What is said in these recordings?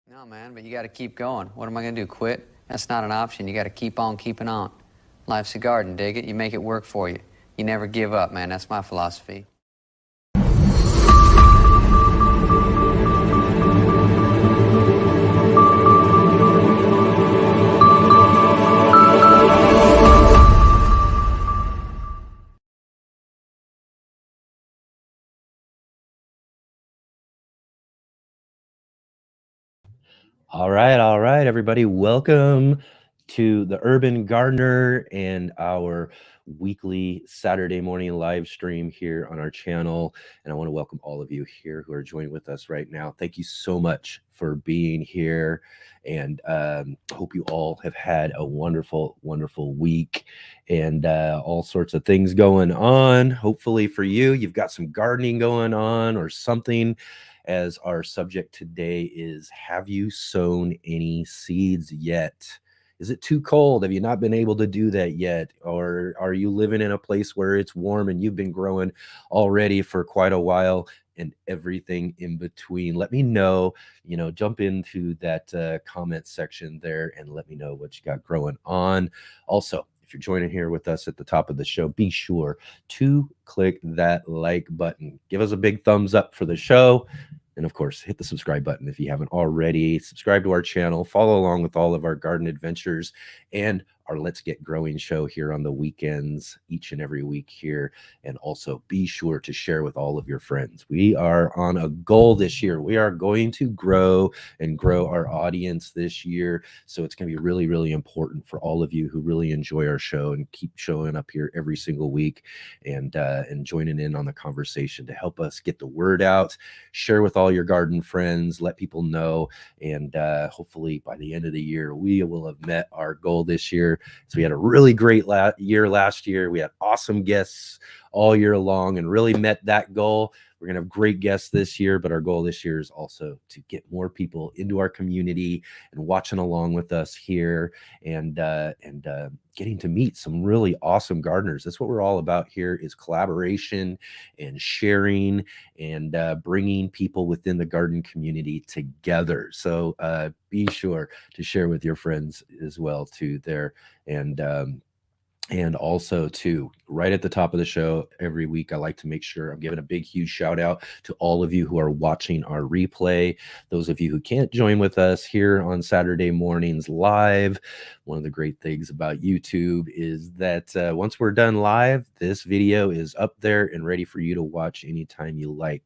No, man, but you got to keep going. What am I going to do, quit? That's not an option. You got to keep on keeping on. Life's a garden, dig it? You make it work for you. You never give up, man. That's my philosophy. All right, everybody. Welcome to the Urban Gardener and our weekly Saturday morning live stream here on our channel. And I want to welcome all of you here who are joining with us right now. Thank you so much for being here. And hope you all have had a wonderful, wonderful week and all sorts of things going on. Hopefully for you, you've got some gardening going on or something, as our subject today is, have you sown any seeds yet? Is it too cold? Have you not been able to do that yet? Or are you living in a place where it's warm and you've been growing already for quite a while, and everything in between? Let me know, jump into that comment section there and let me know what you got growing on. Also, if you're joining here with us at the top of the show, be sure to click that like button. Give us a big thumbs up for the show. And of course, hit the subscribe button if you haven't already. Subscribe to our channel, follow along with all of our garden adventures and our Let's Get Growing show here on the weekends, each and every week here. And also be sure to share with all of your friends. We are on a goal this year. We are going to grow and grow our audience this year. So it's going to be really, really important for all of you who really enjoy our show and keep showing up here every single week and joining in on the conversation to help us get the word out. Share with all your garden friends, let people know, and hopefully by the end of the year, we will have met our goal this year. So we had a really great year last year. We had awesome guests all year long and really met that goal. We're going to have great guests this year, but our goal this year is also to get more people into our community and watching along with us here and getting to meet some really awesome gardeners. That's what we're all about here, is collaboration and sharing and bringing people within the garden community together. So be sure to share with your friends as well too there. And also, too, right at the top of the show every week, I like to make sure I'm giving a big, huge shout out to all of you who are watching our replay. Those of you who can't join with us here on Saturday mornings live, one of the great things about YouTube is that once we're done live, this video is up there and ready for you to watch anytime you like.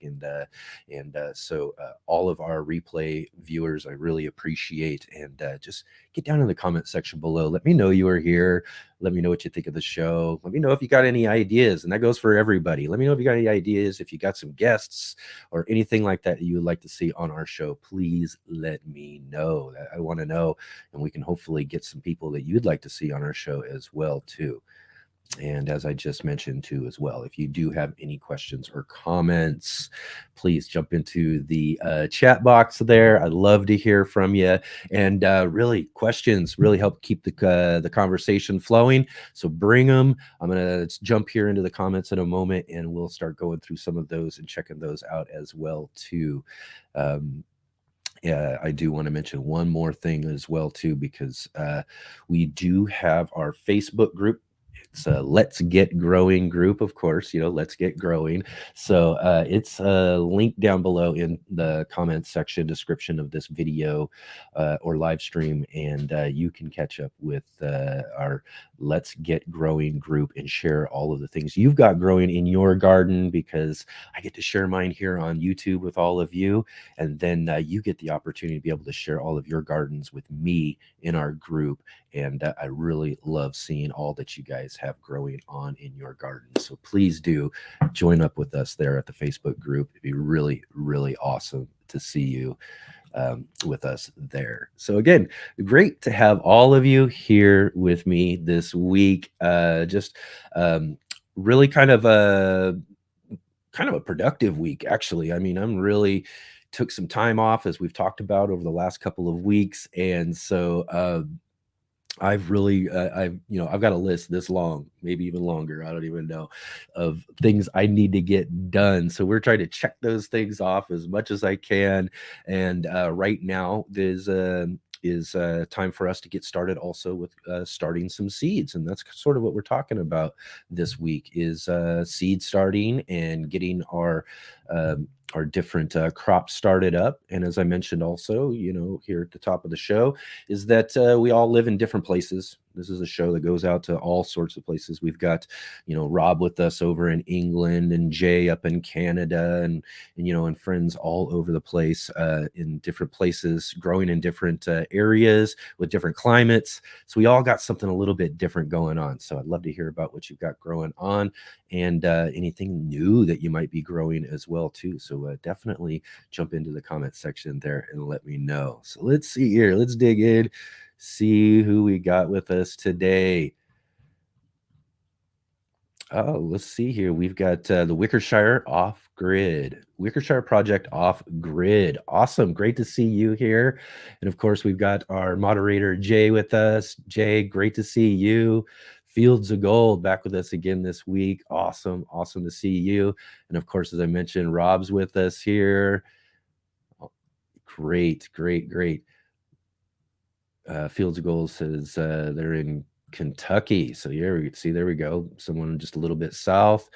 So all of our replay viewers, I really appreciate. And just get down in the comment section below. Let me know you are here. Let me know what you think of the show. Let me know if you got any ideas, and that goes for everybody. Let me know if you got any ideas, if you got some guests or anything like that you would like to see on our show. Please let me know. I want to know, and we can hopefully get some people that you'd like to see on our show as well too. And as I just mentioned too as well, if you do have any questions or comments, please jump into the chat box there. I'd love to hear from you. And really, questions really help keep the conversation flowing. So bring them. I'm going to jump here into the comments in a moment, and we'll start going through some of those and checking those out as well too. Yeah, I do want to mention one more thing as well too, because we do have our Facebook group. It's a Let's Get Growing group, of course, Let's Get Growing. So it's linked down below in the comments section description of this video or live stream. And you can catch up with our Let's Get Growing group and share all of the things you've got growing in your garden, because I get to share mine here on YouTube with all of you. And then you get the opportunity to be able to share all of your gardens with me in our group. And I really love seeing all that you guys have growing on in your garden. So please do join up with us there at the Facebook group. It'd be really, really awesome to see you with us there. So again, great to have all of you here with me this week. Just really kind of a productive week, actually. I mean, I'm really took some time off, as we've talked about over the last couple of weeks. And so I've really, I've got a list this long, maybe even longer. I don't even know, of things I need to get done. So we're trying to check those things off as much as I can. And right now, is time for us to get started also with starting some seeds, and that's sort of what we're talking about this week is seed starting and getting our different crops started up. And as I mentioned also, here at the top of the show, is that we all live in different places. This is a show that goes out to all sorts of places. We've got, Rob with us over in England, and Jay up in Canada, and friends all over the place, in different places, growing in different areas with different climates. So we all got something a little bit different going on. So I'd love to hear about what you've got growing on, and anything new that you might be growing as well too. So definitely jump into the comment section there and let me know. So let's see here. Let's dig in, see who we got with us today. Oh, let's see here. We've got the Wickershire Off Grid, Wickershire Project Off Grid. Awesome. Great to see you here. And of course, we've got our moderator, Jay, with us. Jay, great to see you. Fields of Gold back with us again this week. Awesome. Awesome to see you. And of course, as I mentioned, Rob's with us here. Great, great, great. Fields of Gold says they're in Kentucky. So there we go. Someone just a little bit south.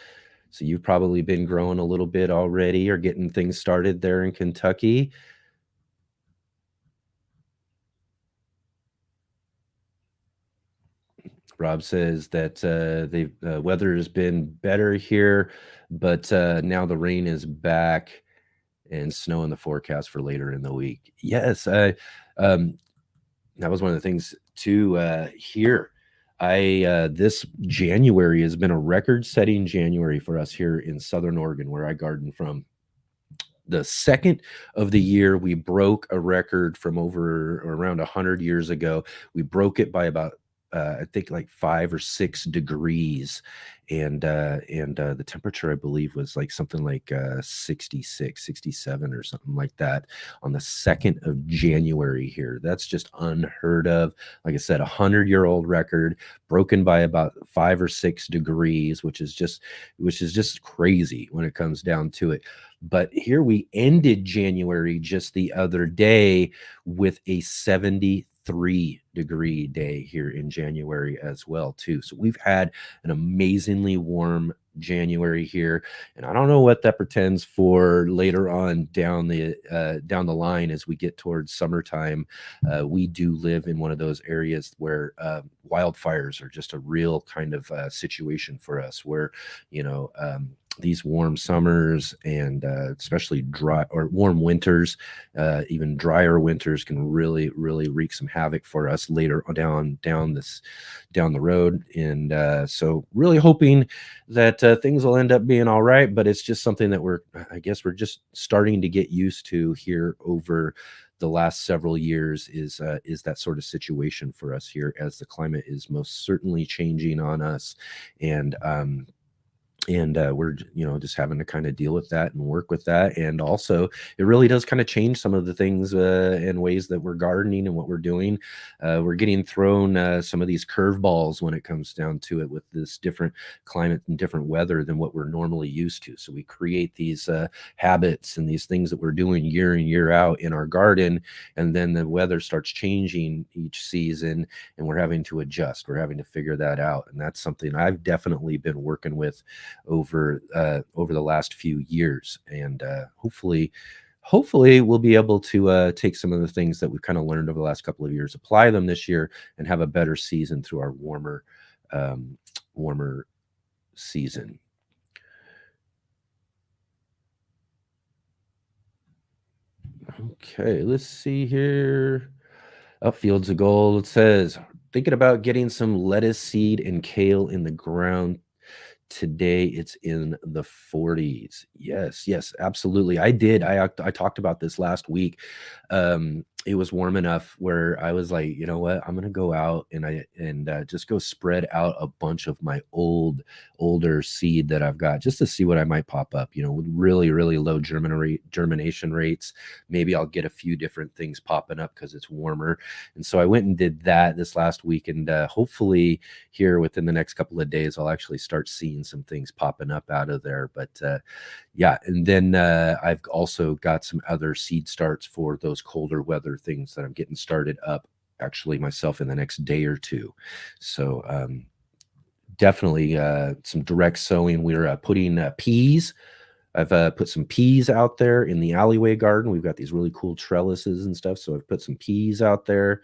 So you've probably been growing a little bit already or getting things started there in Kentucky. Rob says that the weather has been better here, but now the rain is back and snow in the forecast for later in the week. Yes, that was one of the things too here. This January has been a record-setting January for us here in Southern Oregon, where I garden from. The second of the year, we broke a record from over or around 100 years ago. We broke it by about I think like 5 or 6 degrees, and the temperature I believe was like something like 66, 67 or something like that on the 2nd of January here. That's just unheard of. Like I said, 100-year-old record broken by about 5 or 6 degrees, which is just crazy when it comes down to it. But here we ended January just the other day with a 73-degree day here in January as well too. So we've had an amazingly warm January here, and I don't know what that portends for later on down the line as we get towards summertime. We do live in one of those areas where wildfires are just a real kind of situation for us, where these warm summers and especially dry or warm winters, even drier winters, can really wreak some havoc for us later down the road. And so really hoping that things will end up being all right, but it's just something that we're just starting to get used to here over the last several years, is that sort of situation for us here, as the climate is most certainly changing on us. And we're just having to kind of deal with that and work with that. And also it really does kind of change some of the things and ways that we're gardening and what we're doing. We're getting thrown some of these curveballs when it comes down to it, with this different climate and different weather than what we're normally used to. So we create these habits and these things that we're doing year in, year out in our garden, and then the weather starts changing each season, and we're having to adjust. We're having to figure that out. And that's something I've definitely been working with over the last few years. And hopefully we'll be able to take some of the things that we've kind of learned over the last couple of years, apply them this year, and have a better season through our warmer season. Okay, let's see here. Up Fields of Gold, it says, thinking about getting some lettuce seed and kale in the ground today. It's in the 40s. Yes, absolutely. I talked about this last week. it was warm enough where I was like, you know what, I'm gonna go out and just go spread out a bunch of my older seed that I've got just to see what I might pop up. You know, with really low germination rates. Maybe I'll get a few different things popping up because it's warmer. And so I went and did that this last week, and hopefully here within the next couple of days, I'll actually start seeing some things popping up out of there. But yeah, and then I've also got some other seed starts for those colder weather things that I'm getting started up actually myself in the next day or two. So definitely some direct sowing. We're putting peas. I've put some peas out there in the alleyway garden. We've got these really cool trellises and stuff. So I've put some peas out there.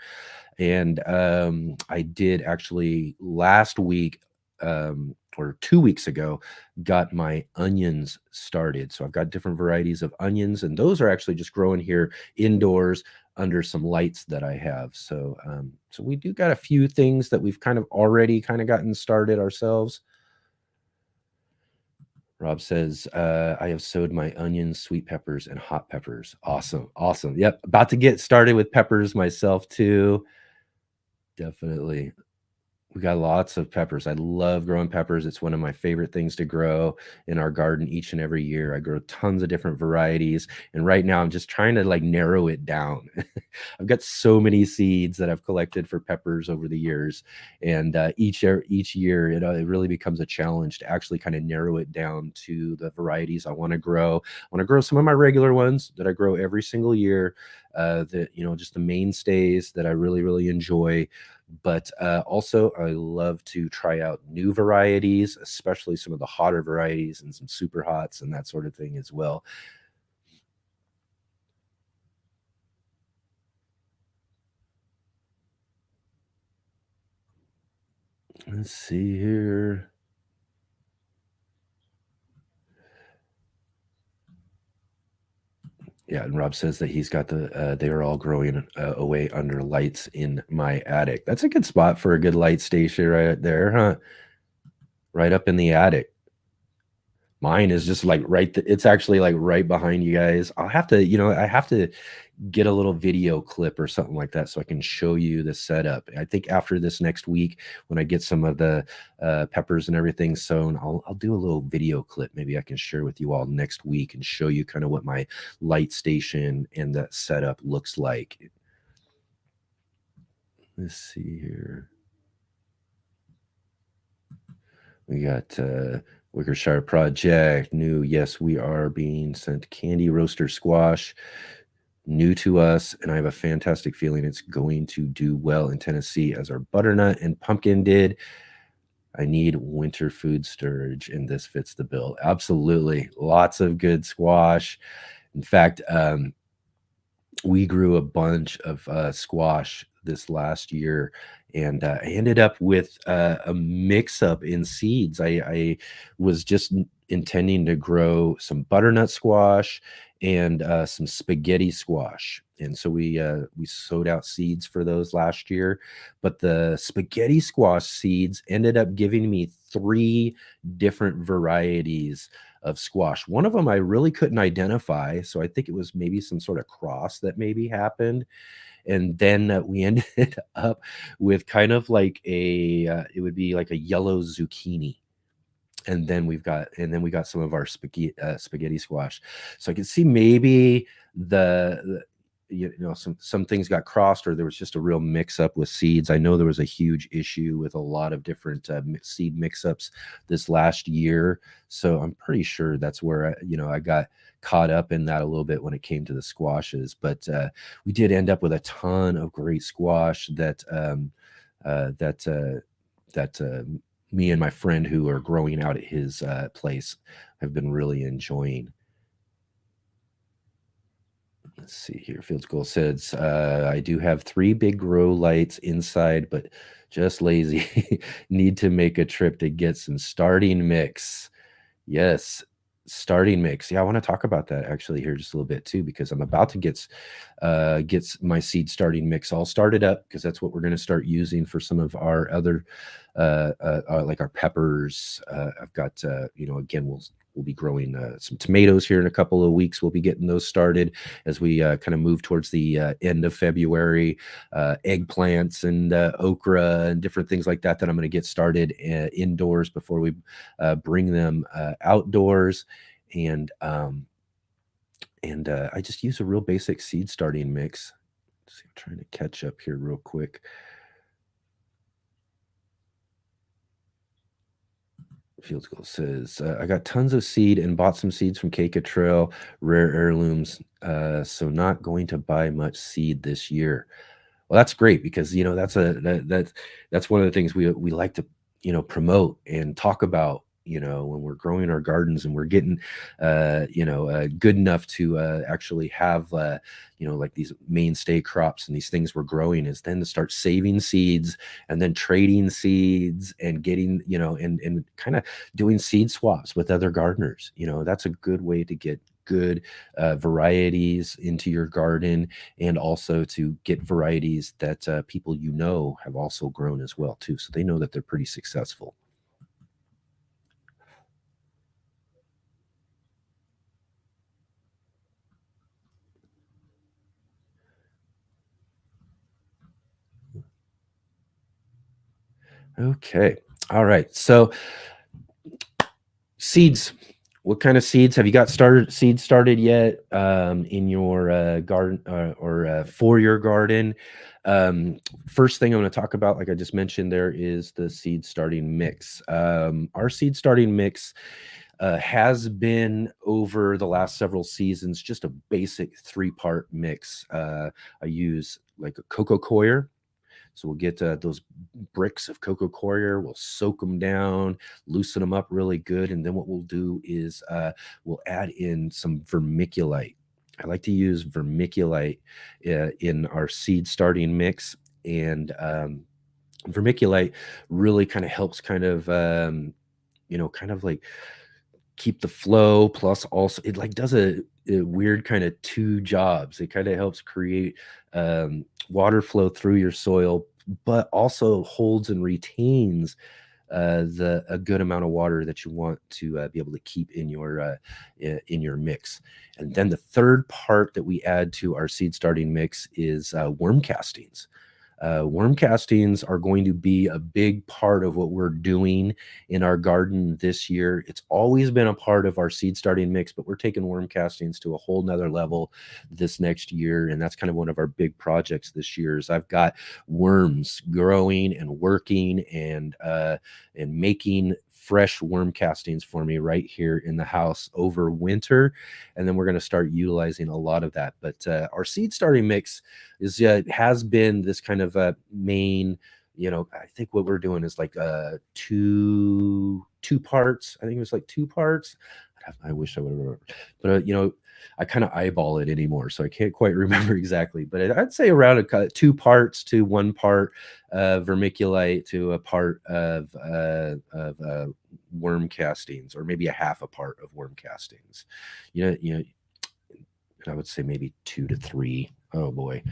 And I did actually last week or 2 weeks ago, got my onions started. So I've got different varieties of onions, and those are actually just growing here indoors under some lights that I have. So so we do got a few things that we've kind of already kind of gotten started ourselves. Rob says, I have sowed my onions, sweet peppers, and hot peppers. Awesome. Awesome. Yep. About to get started with peppers myself too. Definitely. We got lots of peppers. I love growing peppers. It's one of my favorite things to grow in our garden each and every year. I grow tons of different varieties. And right now I'm just trying to like narrow it down. I've got so many seeds that I've collected for peppers over the years. And each year it really becomes a challenge to actually kind of narrow it down to the varieties I want to grow. I want to grow some of my regular ones that I grow every single year. That, you know, just the mainstays that I really enjoy. But also I love to try out new varieties, especially some of the hotter varieties and some super hots and that sort of thing as well. Let's see here. Yeah, and Rob says that he's got they are all growing away under lights in my attic. That's a good spot for a good light station right there, huh? Right up in the attic. Mine is just like it's actually like right behind you guys. I'll have to, you know, I have to get a little video clip or something like that so I can show you the setup. I think after this next week, when I get some of the peppers and everything sown, I'll do a little video clip. Maybe I can share with you all next week and show you kind of what my light station and that setup looks like. Let's see here. We got Wickershire Project, new. Yes, we are being sent candy roaster squash, new to us, and I have a fantastic feeling it's going to do well in Tennessee as our butternut and pumpkin did. I need winter food storage, and this fits the bill. Absolutely. Lots of good squash. In fact, we grew a bunch of squash this last year, and I ended up with a mix-up in seeds. I was just intending to grow some butternut squash and some spaghetti squash, and so we sowed out seeds for those last year. But the spaghetti squash seeds ended up giving me 3 different varieties of squash. One of them I really couldn't identify, so I think it was maybe some sort of cross that maybe happened. And then we ended up with kind of like it would be like a yellow zucchini. And then we got some of our spaghetti squash. So I can see maybe the you know, some things got crossed, or there was just a real mix up with seeds. I know there was a huge issue with a lot of different seed mix ups this last year. So I'm pretty sure that's where I got caught up in that a little bit when it came to the squashes. But we did end up with a ton of great squash that uh, that uh, that me and my friend who are growing out at his place have been really enjoying. Let's see here. Fields Goal says, I do have 3 big grow lights inside, but just lazy. Need to make a trip to get some starting mix. Yes, starting mix. Yeah, I want to talk about that actually here just a little bit too, because I'm about to get my seed starting mix all started up, because that's what we're going to start using for some of our other like our peppers. I've got again, we'll be growing some tomatoes here in a couple of weeks. We'll be getting those started as we kind of move towards the end of February. Eggplants and okra and different things like that I'm going to get started indoors before we bring them outdoors. And I just use a real basic seed starting mix. Let's see, I'm trying to catch up here real quick. Fields Goal says, I got tons of seed and bought some seeds from Keika Trail, rare heirlooms. So not going to buy much seed this year. Well, that's great because, you know, that's one of the things we like to, you know, promote and talk about, you know, when we're growing our gardens and we're getting, good enough to actually have, you know, like these mainstay crops and these things we're growing, is then to start saving seeds and then trading seeds and getting, you know, and kind of doing seed swaps with other gardeners. You know, that's a good way to get good varieties into your garden, and also to get varieties that people you know have also grown as well too, so they know that they're pretty successful. Okay. All right. So seeds. What kind of seeds have you got seeds started yet in your garden or for your garden? First thing I'm going to talk about, like I just mentioned, there is the seed starting mix. Our seed starting mix has been, over the last several seasons, just a basic 3-part mix. I use like a cocoa coir. So we'll get those bricks of cocoa coir, we'll soak them down, loosen them up really good. And then what we'll do is we'll add in some vermiculite. I like to use vermiculite in our seed starting mix. And vermiculite really kind of helps kind of, kind of like keep the flow. Plus also it like does a weird kind of 2 jobs. It kind of helps create water flow through your soil, but also holds and retains a good amount of water that you want to be able to keep in your mix. And then the third part that we add to our seed starting mix is worm castings. Worm castings are going to be a big part of what we're doing in our garden this year. It's always been a part of our seed starting mix, but we're taking worm castings to a whole nother level this next year. And that's kind of one of our big projects this year. Is I've got worms growing and working and making fresh worm castings for me right here in the house over winter. And then we're going to start utilizing a lot of that. But our seed starting mix has been this kind of main, I think what we're doing is like two parts. I think it was like 2 parts. I wish I would have remembered, but I kind of eyeball it anymore, so I can't quite remember exactly. But I'd say around 2 parts to 1 part vermiculite to a part of worm castings, or maybe a half a part of worm castings. I would say maybe 2 to 3. Oh boy.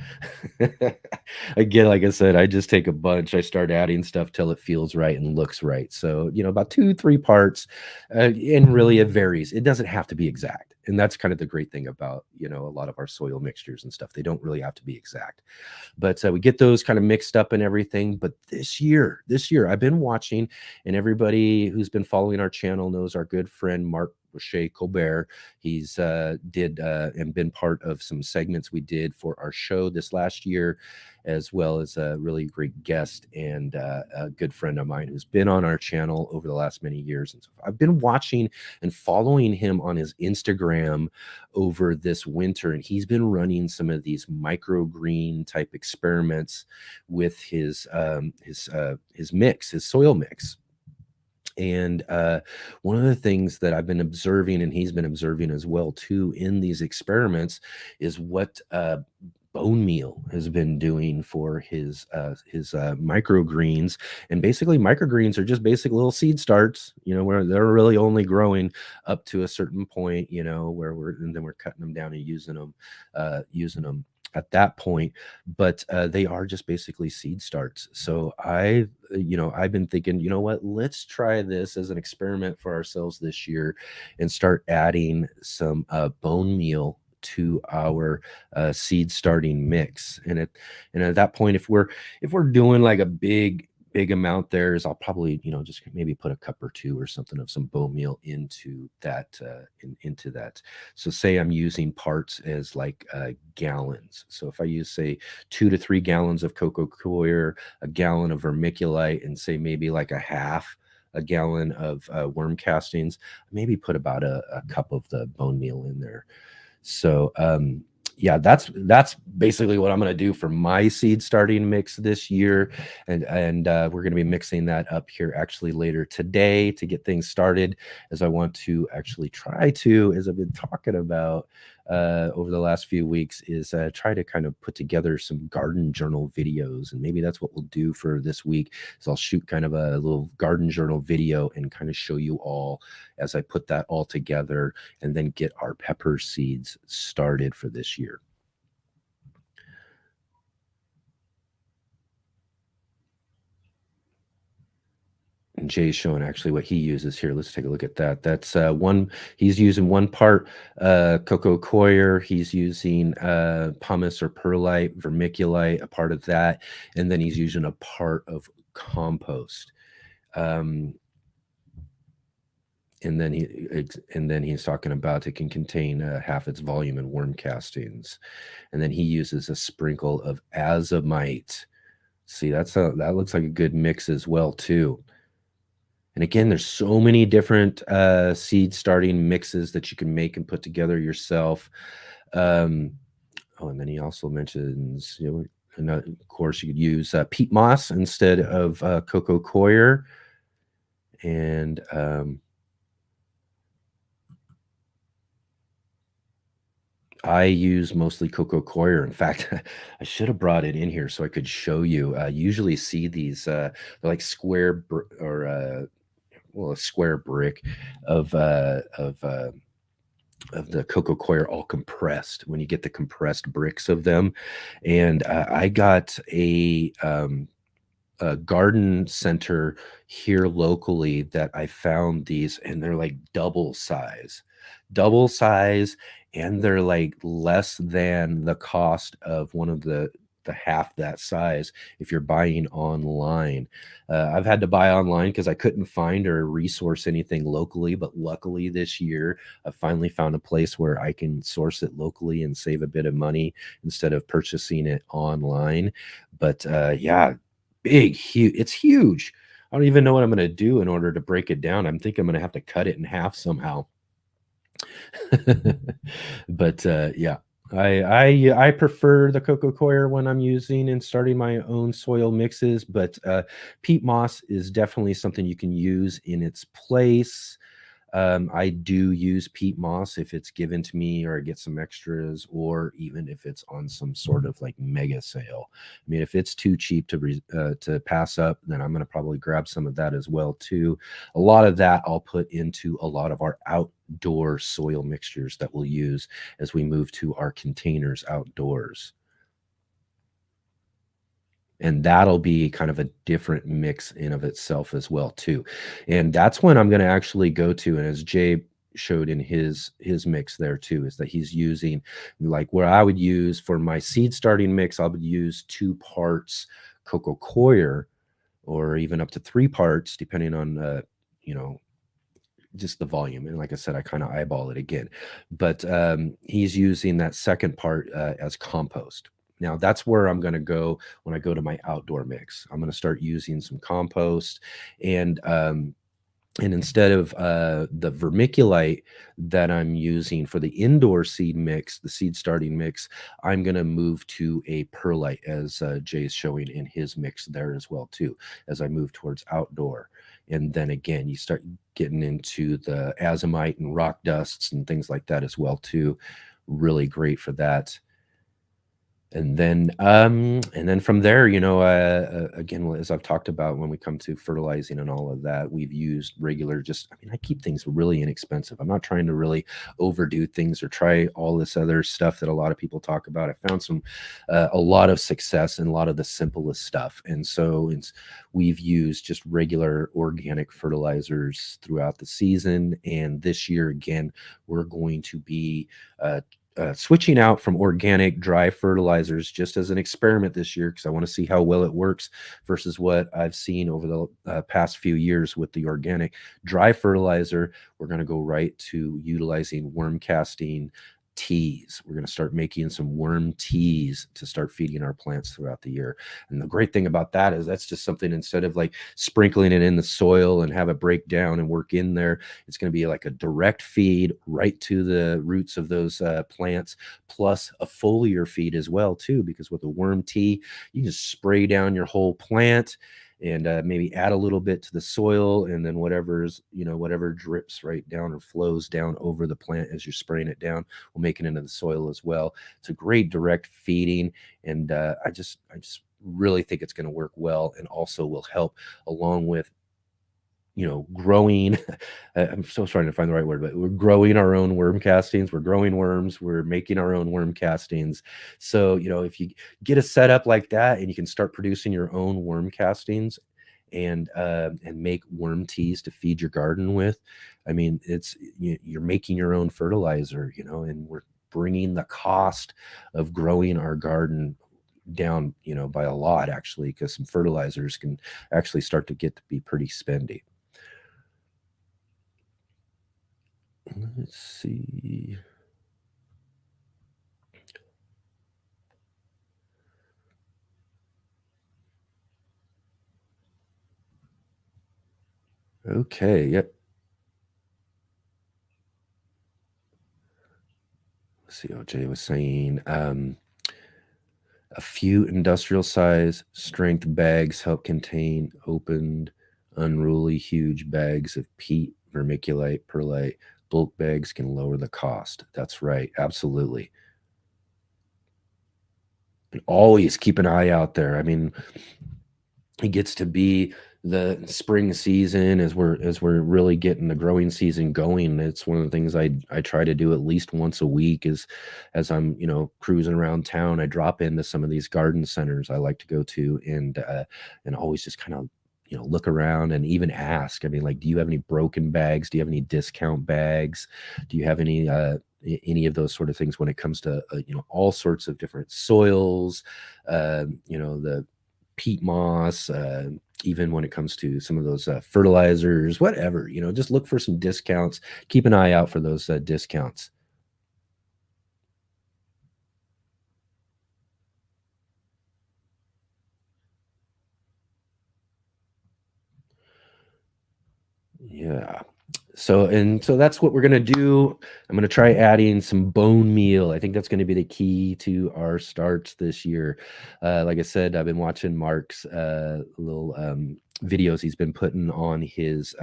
Again, like I said, I just take a bunch. I start adding stuff till it feels right and looks right. So, about 2, 3 parts. And really it varies. It doesn't have to be exact. And that's kind of the great thing about, a lot of our soil mixtures and stuff. They don't really have to be exact. But we get those kind of mixed up and everything. But this year, I've been watching, and everybody who's been following our channel knows our good friend Mark Roche Colbert. He's did and been part of some segments we did for our show this last year, as well as a really great guest and a good friend of mine who's been on our channel over the last many years. And so I've been watching and following him on his Instagram over this winter, and he's been running some of these microgreen type experiments with his mix, his soil mix. And one of the things that I've been observing, and he's been observing as well too, in these experiments, is what bone meal has been doing for his microgreens. And basically, microgreens are just basic little seed starts, where they're really only growing up to a certain point, and then we're cutting them down and using them at that point, but they are just basically seed starts. So I've been thinking, you know what, let's try this as an experiment for ourselves this year and start adding some bone meal to our seed starting mix. And at that point, if we're doing like a big amount there, is I'll probably, just maybe put a cup or two or something of some bone meal into that into that. So say I'm using parts as like gallons. So if I use, say, 2 to 3 gallons of cocoa coir, a gallon of vermiculite, and say maybe like a gallon of worm castings, maybe put about a cup of the bone meal in there. So yeah, that's basically what I'm going to do for my seed starting mix this year, and we're going to be mixing that up here actually later today to get things started, as I want to actually try to, as I've been talking about over the last few weeks, is try to kind of put together some garden journal videos, and maybe that's what we'll do for this week. Is I'll shoot kind of a little garden journal video and kind of show you all as I put that all together, and then get our pepper seeds started for this year. And Jay's showing actually what he uses here. Let's take a look at that. That's he's using 1 part cocoa coir. He's using pumice or perlite, vermiculite, a part of that. And then he's using a part of compost. And then he's talking about it can contain half its volume in worm castings. And then he uses a sprinkle of azomite. See, that looks like a good mix as well too. And again, there's so many different seed starting mixes that you can make and put together yourself. And then he also mentions, and of course, you could use peat moss instead of cocoa coir. And I use mostly cocoa coir. In fact, I should have brought it in here so I could show you. I usually see these they're like square a square brick of the cocoa coir all compressed, when you get the compressed bricks of them. And I got a garden center here locally that I found these, and they're like double size, and they're like less than the cost of one of the half that size if you're buying online. I've had to buy online because I couldn't find or resource anything locally, but luckily this year I finally found a place where I can source it locally and save a bit of money instead of purchasing it online. But yeah, huge. It's huge. I don't even know what I'm going to do in order to break it down. I'm thinking I'm going to have to cut it in half somehow. But yeah, I prefer the cocoa coir when I'm using and starting my own soil mixes, but peat moss is definitely something you can use in its place. I do use peat moss if it's given to me or I get some extras, or even if it's on some sort of like mega sale. I mean, if it's too cheap to pass up, then I'm going to probably grab some of that as well too. A lot of that I'll put into a lot of our outdoor soil mixtures that we'll use as we move to our containers outdoors. And that'll be kind of a different mix in of itself as well too. And that's when I'm going to actually go to, and as Jay showed in his mix there too, is that he's using, like, where I would use for my seed starting mix, I would use 2 parts cocoa coir, or even up to 3 parts depending on just the volume. And like I said, I kind of eyeball it again, but he's using that second part as compost. Now that's where I'm going to go when I go to my outdoor mix. I'm going to start using some compost, and instead of the vermiculite that I'm using for the indoor seed mix, the seed starting mix, I'm going to move to a perlite, as Jay's showing in his mix there as well too, as I move towards outdoor. And then again, you start getting into the azomite and rock dusts and things like that as well too. Really great for that. And then from there, again, as I've talked about when we come to fertilizing and all of that, we've used regular, just, I mean, I keep things really inexpensive. I'm not trying to really overdo things or try all this other stuff that a lot of people talk about. I found a lot of success in a lot of the simplest stuff. And so we've used just regular organic fertilizers throughout the season. And this year, again, we're going to be, switching out from organic dry fertilizers just as an experiment this year, because I want to see how well it works versus what I've seen over the past few years with the organic dry fertilizer. We're going to go right to utilizing worm casting teas. We're going to start making some worm teas to start feeding our plants throughout the year. And the great thing about that is that's just something, instead of like sprinkling it in the soil and have it break down and work in there, it's going to be like a direct feed right to the roots of those plants, plus a foliar feed as well too, because with the worm tea, you can just spray down your whole plant and maybe add a little bit to the soil, and then whatever drips right down or flows down over the plant as you're spraying it down will make it into the soil as well. It's a great direct feeding, and I just really think it's going to work well, and also will help along with growing. I'm still trying to find the right word, but we're growing our own worm castings. We're growing worms. We're making our own worm castings. So, if you get a setup like that and you can start producing your own worm castings and make worm teas to feed your garden with, I mean, you're making your own fertilizer, and we're bringing the cost of growing our garden down, by a lot, actually, because some fertilizers can actually start to get to be pretty spendy. Let's see. Okay, yep. Let's see what Jay was saying. A few industrial size strength bags help contain opened, unruly, huge bags of peat, vermiculite, perlite. Bulk bags can lower the cost. That's right. Absolutely. And always keep an eye out there. I mean, it gets to be the spring season as we're really getting the growing season going. It's one of the things I try to do at least once a week, is as I'm cruising around town, I drop into some of these garden centers I like to go to, and always just kind of look around and even ask. I mean, like, do you have any broken bags? Do you have any discount bags? Do you have any of those sort of things when it comes to all sorts of different soils, the peat moss, even when it comes to some of those fertilizers, whatever, just look for some discounts. Keep an eye out for those discounts. Yeah. So that's what we're gonna do. I'm gonna try adding some bone meal. I think that's gonna be the key to our starts this year. Like I said, I've been watching Mark's little videos he's been putting on his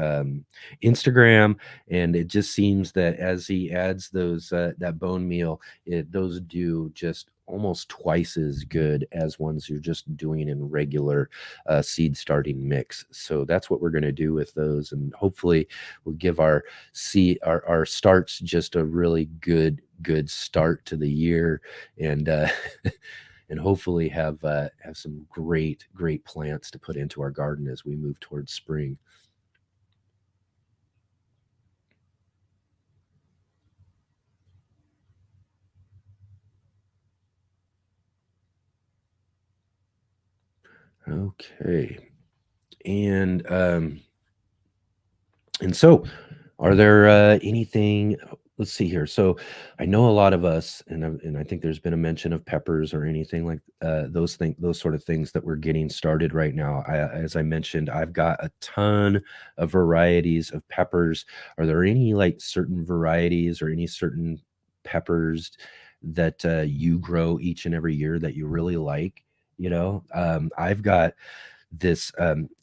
Instagram, and it just seems that as he adds those that bone meal, those do just almost twice as good as ones you're just doing in regular seed starting mix. So that's what we're going to do with those, and hopefully we'll give our our starts just a really good start to the year, and and hopefully have some great plants to put into our garden as we move towards spring. Okay. And so, are there anything? Let's see here. So, I know a lot of us, and I think there's been a mention of peppers or anything like those sort of things that we're getting started right now. As I mentioned, I've got a ton of varieties of peppers. Are there any like certain varieties or any certain peppers that you grow each and every year that you really like? I've got this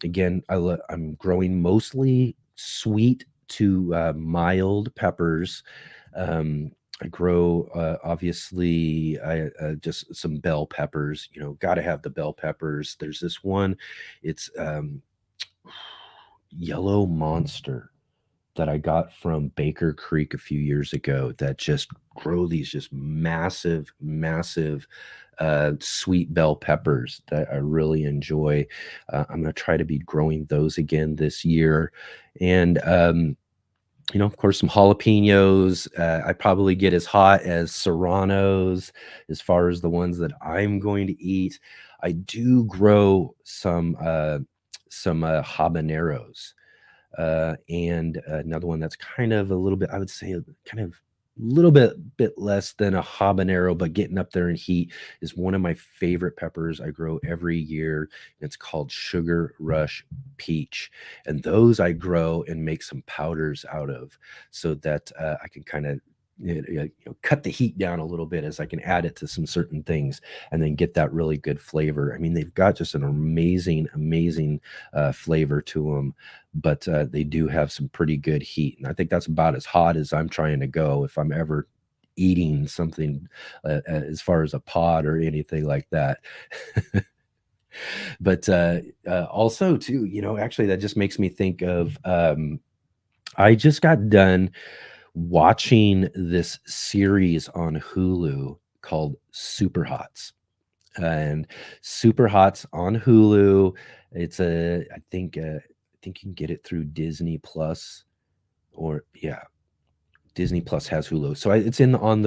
again. I'm growing mostly sweet to mild peppers. I grow, obviously, just some bell peppers. Got to have the bell peppers. There's this one, it's Yellow Monster that I got from Baker Creek a few years ago that just grow these just massive, massive sweet bell peppers that I really enjoy. I'm going to try to be growing those again this year. And of course, some jalapenos. I probably get as hot as serranos as far as the ones that I'm going to eat. I do grow some habaneros, and another one that's kind of a little bit, I would say, kind of a little bit less than a habanero, but getting up there in heat, is one of my favorite peppers I grow every year. It's called Sugar Rush Peach, and those I grow and make some powders out of, so that I can kind of cut the heat down a little bit as I can add it to some certain things and then get that really good flavor. I mean, they've got just an amazing flavor to them, but they do have some pretty good heat. And I think that's about as hot as I'm trying to go if I'm ever eating something as far as a pod or anything like that. But also too, actually that just makes me think of, I just got done watching this series on Hulu called Super Hots. And Super Hots on Hulu, I think you can get it through Disney Plus, or yeah, Disney Plus has Hulu. So it's on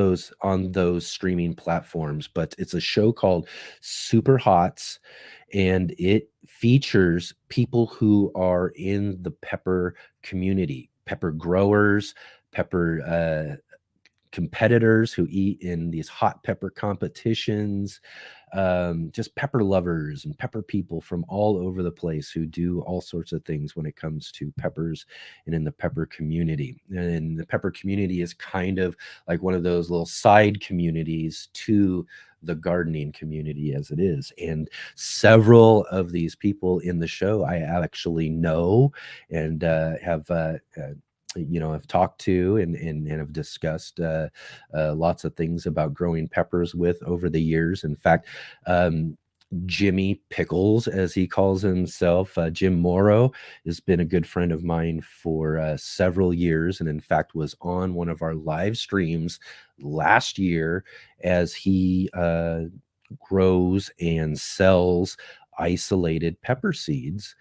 those streaming platforms, but it's a show called Super Hots, and it features people who are in the pepper community, pepper growers, pepper competitors who eat in these hot pepper competitions, just pepper lovers and pepper people from all over the place who do all sorts of things when it comes to peppers and in the pepper community. And the pepper community is kind of like one of those little side communities to the gardening community as it is. And several of these people in the show I actually know and have talked to and have discussed lots of things about growing peppers with over the years. In fact, Jimmy Pickles, as he calls himself, Jim Morrow, has been a good friend of mine for several years, and in fact was on one of our live streams last year as he grows and sells isolated pepper seeds.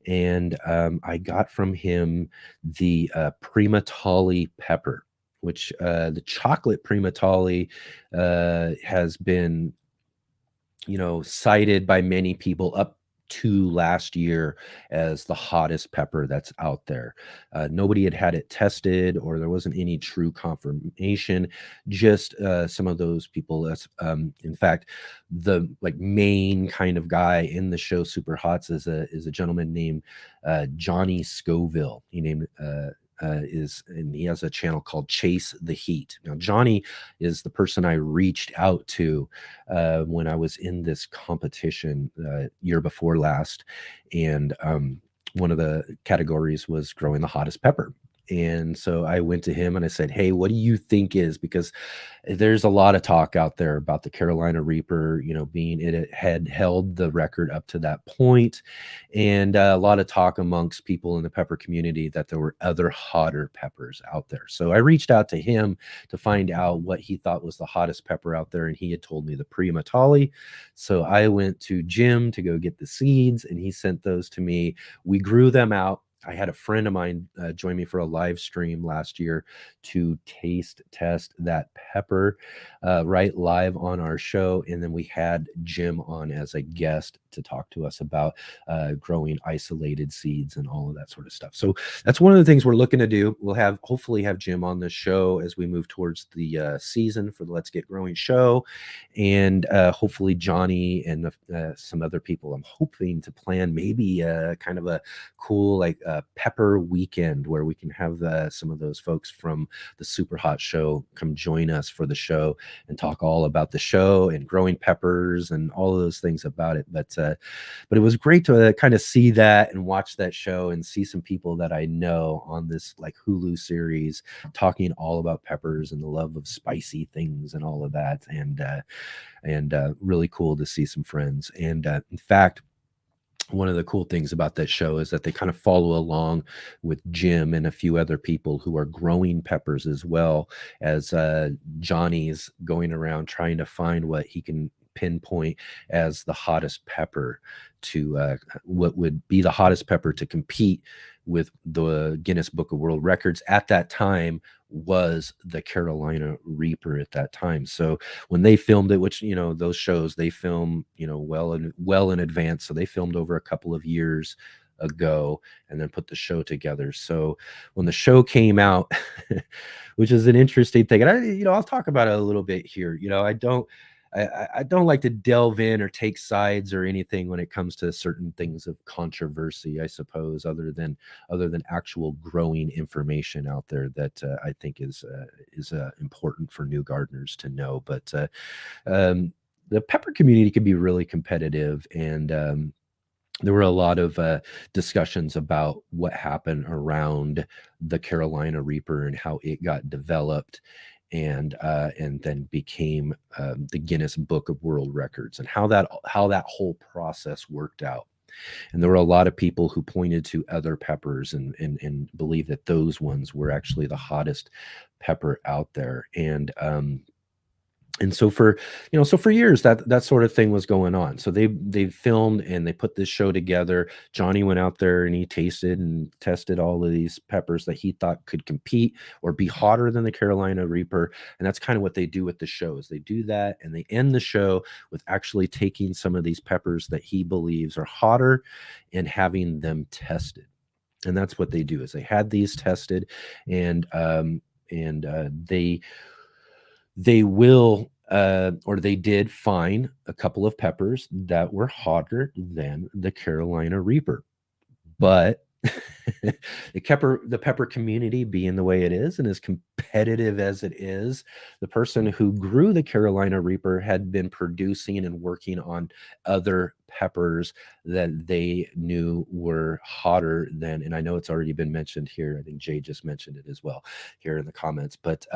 And I got from him the Primatali pepper, which the chocolate Primatali has been, cited by many people up to last year as the hottest pepper that's out there. Nobody had it tested, or there wasn't any true confirmation. Just some of those people. That's in fact the main kind of guy in the show Super Hots is a gentleman named Johnny Scoville. And he has a channel called Chase the Heat. Now, Johnny is the person I reached out to when I was in this competition year before last, and one of the categories was growing the hottest pepper. And so I went to him and I said, "Hey, what do you think is?" Because there's a lot of talk out there about the Carolina Reaper, being it had held the record up to that point, and a lot of talk amongst people in the pepper community that there were other hotter peppers out there. So I reached out to him to find out what he thought was the hottest pepper out there, and he had told me the Primatali. So I went to Jim to go get the seeds, and he sent those to me. We grew them out. I had a friend of mine join me for a live stream last year to taste test that pepper right live on our show. And then we had Jim on as a guest to talk to us about growing isolated seeds and all of that sort of stuff. So that's one of the things we're looking to do. We'll hopefully have Jim on the show as we move towards the season for the Let's Get Growing show. And hopefully Johnny and some other people. I'm hoping to plan maybe kind of a cool pepper weekend where we can have some of those folks from the Super Hot Show come join us for the show and talk all about the show and growing peppers and all of those things about it. But it was great to kind of see that and watch that show and see some people that I know on this like Hulu series talking all about peppers and the love of spicy things and all of that. And really cool to see some friends. And in fact, one of the cool things about that show is that they kind of follow along with Jim and a few other people who are growing peppers as well, as Johnny's going around trying to find what he can pinpoint as the hottest pepper to what would be the hottest pepper to compete with the Guinness Book of World Records at that time was the Carolina Reaper at that time. So when they filmed it, which, you know, those shows they film, you know, well in advance. So they filmed over a couple of years ago and then put the show together. So when the show came out, which is an interesting thing, and I'll talk about it a little bit here. I don't like to delve in or take sides or anything when it comes to certain things of controversy, I suppose, other than actual growing information out there that I think is important for new gardeners to know. But the pepper community can be really competitive, and there were a lot of discussions about what happened around the Carolina Reaper and how it got developed and then became the Guinness Book of World Records, and how that whole process worked out. And there were a lot of people who pointed to other peppers and believed that those ones were actually the hottest pepper out there. And so for years that sort of thing was going on. So they filmed and they put this show together. Johnny went out there and he tasted and tested all of these peppers that he thought could compete or be hotter than the Carolina Reaper. And that's kind of what they do with the shows. They do that and they end the show with actually taking some of these peppers that he believes are hotter and having them tested. And that's what they do, is they had these tested, and they will or they did find a couple of peppers that were hotter than the Carolina Reaper. But the pepper community, being the way it is and as competitive as it is, the person who grew the Carolina Reaper had been producing and working on other peppers that they knew were hotter than, and I know it's already been mentioned here, I think Jay just mentioned it as well here in the comments, but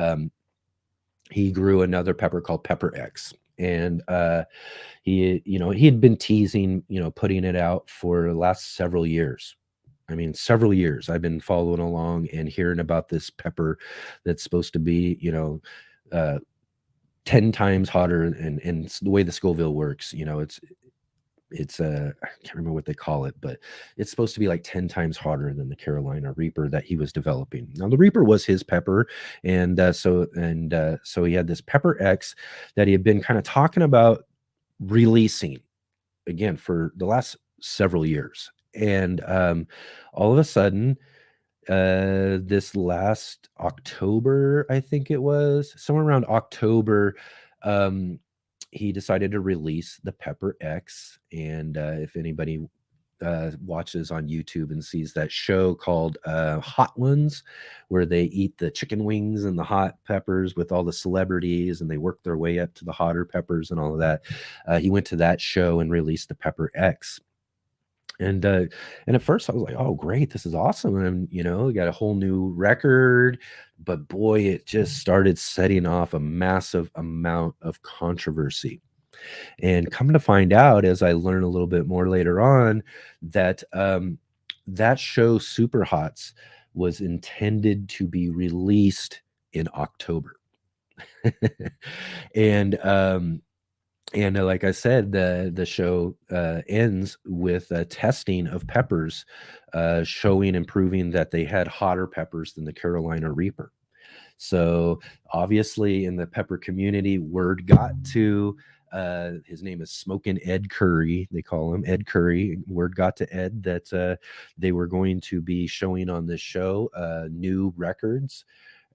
he grew another pepper called Pepper X, and he had been teasing, putting it out for the last several years. I mean, several years. I've been following along and hearing about this pepper that's supposed to be, 10 times hotter, and the way the Scoville works, it's I can't remember what they call it, but it's supposed to be like 10 times hotter than the Carolina Reaper that he was developing. Now the Reaper was his pepper, and so he had this Pepper X that he had been kind of talking about releasing again for the last several years. And all of a sudden, this last October, I think it was somewhere around October, he decided to release the Pepper X. And if anybody watches on YouTube and sees that show called Hot Ones, where they eat the chicken wings and the hot peppers with all the celebrities and they work their way up to the hotter peppers and all of that, he went to that show and released the Pepper X. And at first I was like, oh, great, this is awesome. And, we got a whole new record. But boy, it just started setting off a massive amount of controversy. And come to find out, as I learn a little bit more later on, that that show Super Hots was intended to be released in October. And like I said, the show ends with testing of peppers, showing and proving that they had hotter peppers than the Carolina Reaper. So obviously in the pepper community, word got to, his name is Smokin' Ed Curry. They call him Ed Curry. Word got to Ed that they were going to be showing on this show new records,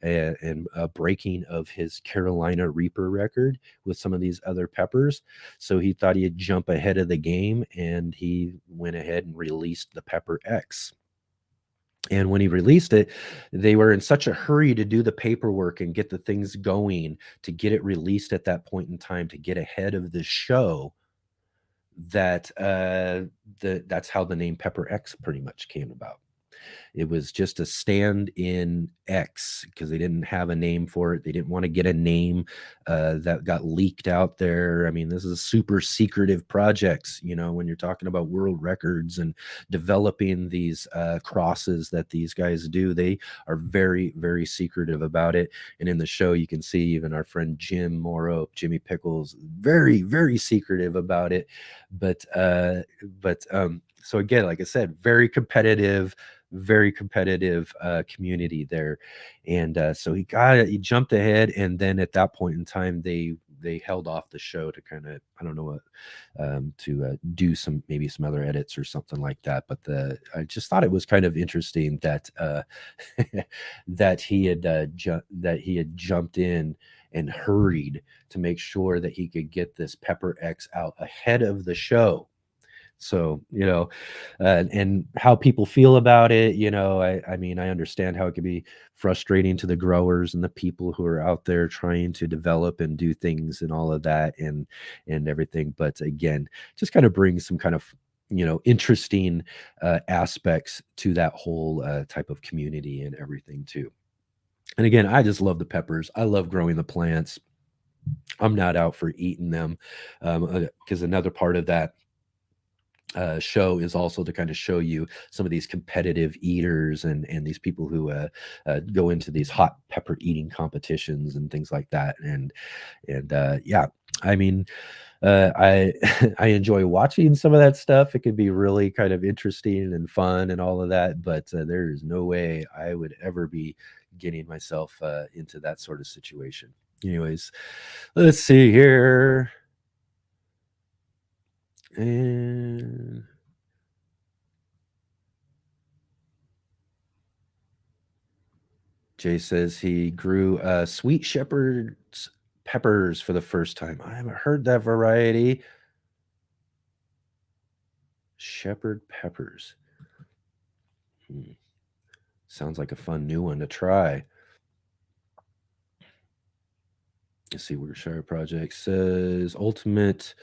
and a breaking of his Carolina Reaper record with some of these other peppers. So he thought he'd jump ahead of the game, and he went ahead and released the Pepper X. And when he released it, they were in such a hurry to do the paperwork and get the things going to get it released at that point in time to get ahead of the show that that's how the name Pepper X pretty much came about. It was just a stand in X because they didn't have a name for it. They didn't want to get a name that got leaked out there. I mean, this is super secretive projects, you know, when you're talking about world records and developing these crosses that these guys do, they are very, very secretive about it. And in the show, you can see even our friend Jim Morrow, Jimmy Pickles, very, very secretive about it. But so again, like I said, very competitive community there. And so he jumped ahead, and then at that point in time they held off the show to kind of, I don't know what, to do maybe some other edits or something like that. But I just thought it was kind of interesting that that he had jumped in and hurried to make sure that he could get this Pepper X out ahead of the show. So, you know, and how people feel about it, you know, I mean, I understand how it could be frustrating to the growers and the people who are out there trying to develop and do things and all of that and everything. But again, just kind of brings some kind of, you know, interesting aspects to that whole type of community and everything too. And again, I just love the peppers. I love growing the plants. I'm not out for eating them, because another part of that show is also to kind of show you some of these competitive eaters and these people who go into these hot pepper eating competitions and things like that. And yeah, I mean, I I enjoy watching some of that stuff. It can be really kind of interesting and fun and all of that, but there is no way I would ever be getting myself into that sort of situation. Anyways, let's see here. And Jay says he grew sweet shepherd's peppers for the first time. I haven't heard that variety. Shepherd peppers. Sounds like a fun new one to try. Let's see where Shire Project says ultimate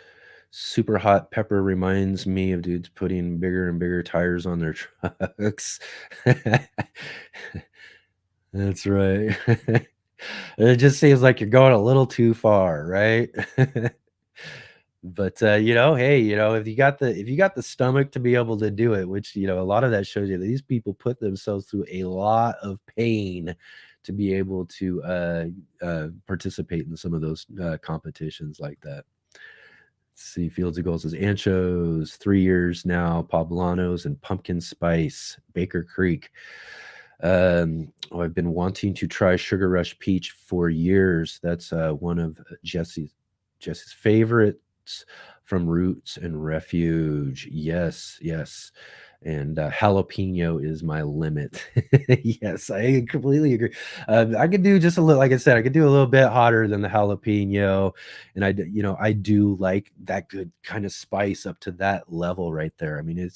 super hot pepper reminds me of dudes putting bigger and bigger tires on their trucks. That's right. It just seems like you're going a little too far, right? But you know, hey, you know, if you got the stomach to be able to do it, which, you know, a lot of that shows you that these people put themselves through a lot of pain to be able to participate in some of those competitions like that. Let's see, Fields of Gold says anchos, 3 years now, poblanos and pumpkin spice, Baker Creek. I've been wanting to try Sugar Rush Peach for years. That's one of Jesse's favorites from Roots and Refuge. Yes, yes. And jalapeno is my limit. Yes, I completely agree. I could do just a little, like I said, I could do a little bit hotter than the jalapeno, and you know, I do like that good kind of spice up to that level right there. I mean,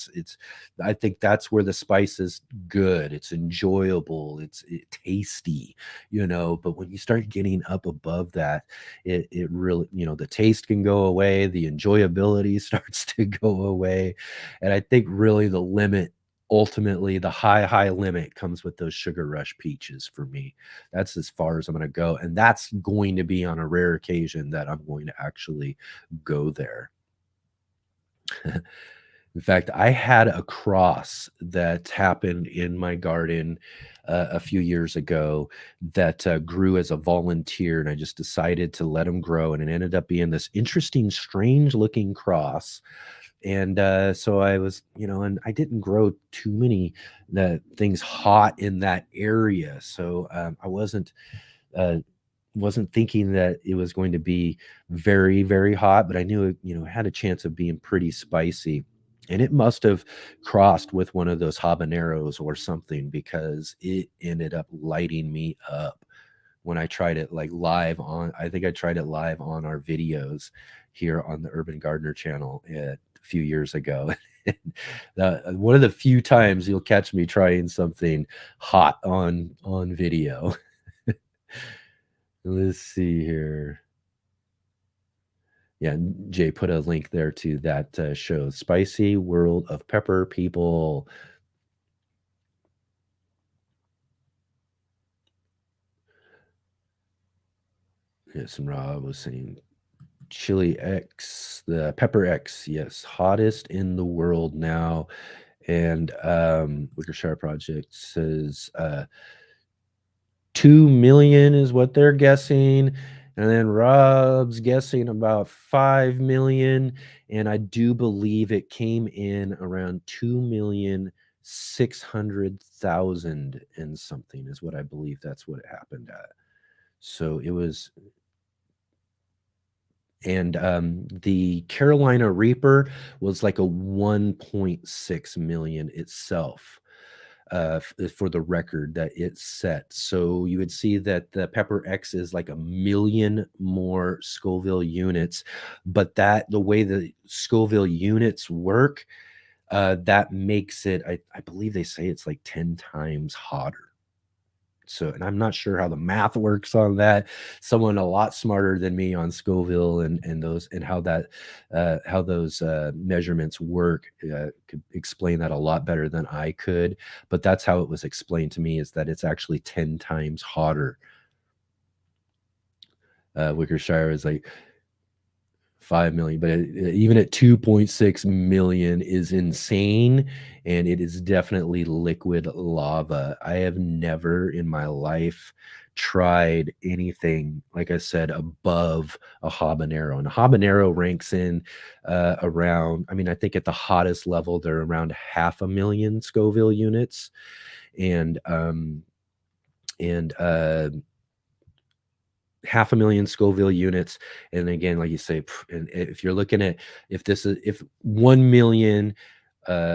I think that's where the spice is good. It's enjoyable. It's tasty, you know. But when you start getting up above that, it really, you know, the taste can go away, the enjoyability starts to go away, and I think really the limit, ultimately the high limit, comes with those Sugar Rush peaches for me. That's as far as I'm going to go, and that's going to be on a rare occasion that I'm going to actually go there. In fact, I had a cross that happened in my garden a few years ago that grew as a volunteer, and I just decided to let them grow, and it ended up being this interesting, strange-looking cross. And so I was, you know, and I didn't grow too many things hot in that area, so I uh, wasn't thinking that it was going to be very, very hot, but I knew it, you know, had a chance of being pretty spicy. And it must have crossed with one of those habaneros or something, because it ended up lighting me up when I tried it like live on. I think I tried it live on our videos here on the Urban Gardener channel a few years ago. One of the few times you'll catch me trying something hot on video. Let's see here. Yeah, Jay put a link there to that show, Spicy World of Pepper People. Yes, and Rob was saying Chili X, the Pepper X, yes, hottest in the world now. And Wickershire Project says 2 million is what they're guessing. And then Rob's guessing about 5 million. And I do believe it came in around 2,600,000 and something is what I believe that's what it happened at. So it was, and the Carolina Reaper was like a 1.6 million itself. For the record that it set. So you would see that the Pepper X is like 1 million more Scoville units, but that the way the Scoville units work, that makes it, I believe they say it's like 10 times hotter. So, and I'm not sure how the math works on that. Someone a lot smarter than me on Scoville and those and how that how those measurements work could explain that a lot better than I could. But that's how it was explained to me, is that it's actually 10 times hotter. Wickershire is like 5 million, but even at 2.6 million is insane, and it is definitely liquid lava. I have never in my life tried anything, like I said, above a habanero. And a habanero ranks in around, I mean, I think at the hottest level, they're around 500,000 Scoville units. And 500,000 Scoville units. And again, like you say, and if you're looking at, if 1 million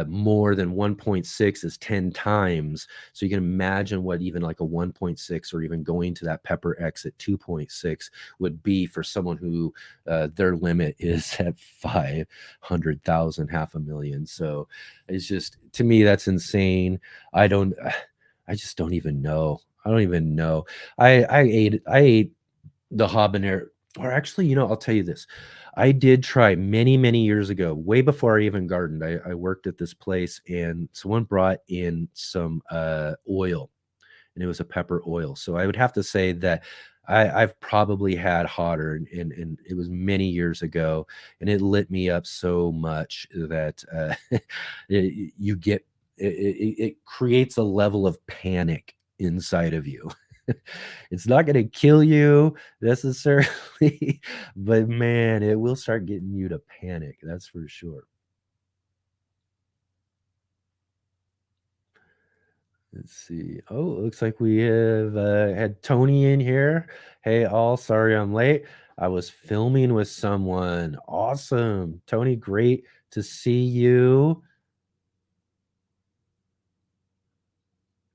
more than 1.6 is 10 times, so you can imagine what even like a 1.6 or even going to that Pepper X at 2.6 would be for someone who their limit is at 500,000, 500,000. So it's just, to me, that's insane. I just don't even know. I don't even know. I ate the habanero, or actually, I'll tell you this. I did try many, many years ago, way before I even gardened. I worked at this place, and someone brought in some oil, and it was a pepper oil. So I would have to say that I've probably had hotter, and it was many years ago, and it lit me up so much that you get it creates a level of panic inside of you. It's not going to kill you necessarily, but man, it will start getting you to panic. That's for sure. Let's see. Oh, it looks like we have had Tony in here. Hey, all, sorry I'm late. I was filming with someone. Awesome. Tony, great to see you.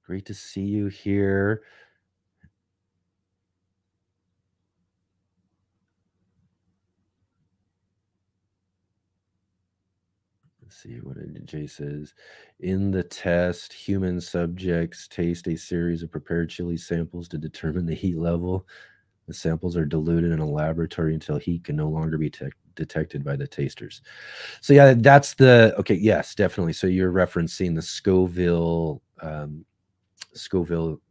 Great to see you here. Let's see what Jay says. In the test, human subjects taste a series of prepared chili samples to determine the heat level. The samples are diluted in a laboratory until heat can no longer be detected by the tasters. So yeah, that's the, okay, yes, definitely. So you're referencing the Scoville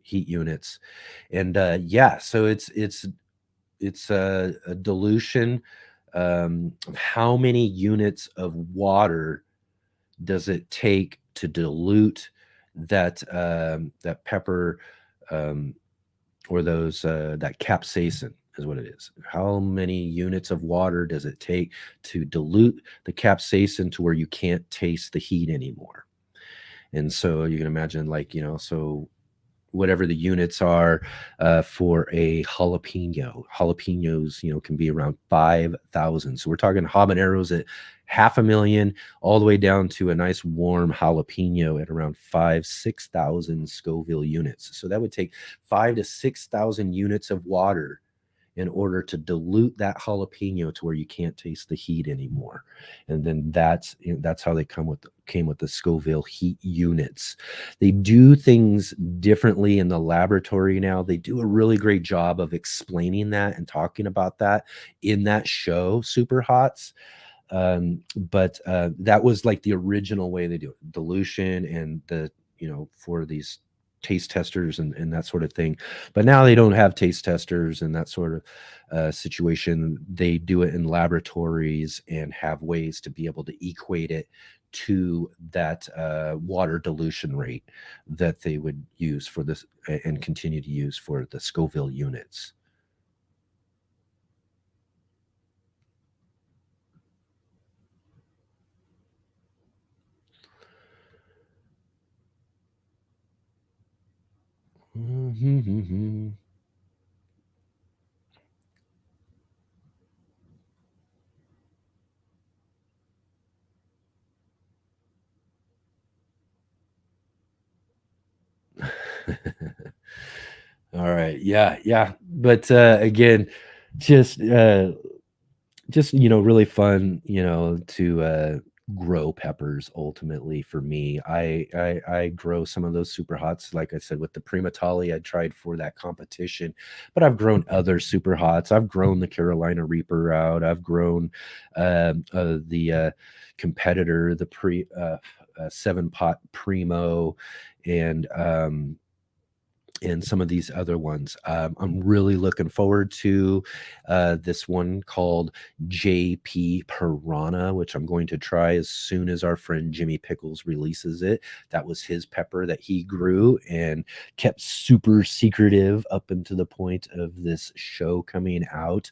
heat units. And yeah, so it's a dilution of how many units of water does it take to dilute that that pepper or those that capsaicin is what it is. How many units of water does it take to dilute the capsaicin to where you can't taste the heat anymore? And so you can imagine, like, so whatever the units are for a jalapeno. Jalapenos, can be around 5,000. So we're talking habaneros at 500,000, all the way down to a nice warm jalapeno at around 6,000 Scoville units. So that would take 5,000 to 6,000 units of water in order to dilute that jalapeno to where you can't taste the heat anymore. And then that's how they came with the Scoville heat units. They do things differently in the laboratory now. They do a really great job of explaining that and talking about that in that show, Super Hots. But that was like the original way they do it, dilution and the, for these taste testers and that sort of thing. But now they don't have taste testers and that sort of situation. They do it in laboratories and have ways to be able to equate it to that water dilution rate that they would use for this and continue to use for the Scoville units. All right. Yeah, yeah. But again, just really fun, to grow peppers ultimately for me. I grow some of those super hots, like I said, with the Primatali I tried for that competition, but I've grown other super hots. I've grown the Carolina Reaper out. I've grown the competitor, the pre 7-pot Primo, and some of these other ones. I'm really looking forward to this one called JP Piranha, which I'm going to try as soon as our friend Jimmy Pickles releases it. That was his pepper that he grew and kept super secretive up until the point of this show coming out,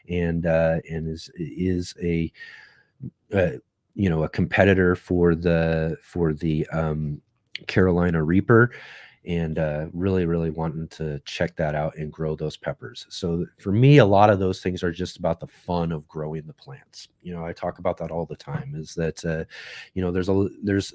and is uh, a competitor for the Carolina Reaper, and really, really wanting to check that out and grow those peppers. So for me, a lot of those things are just about the fun of growing the plants. I talk about that all the time. Is that there's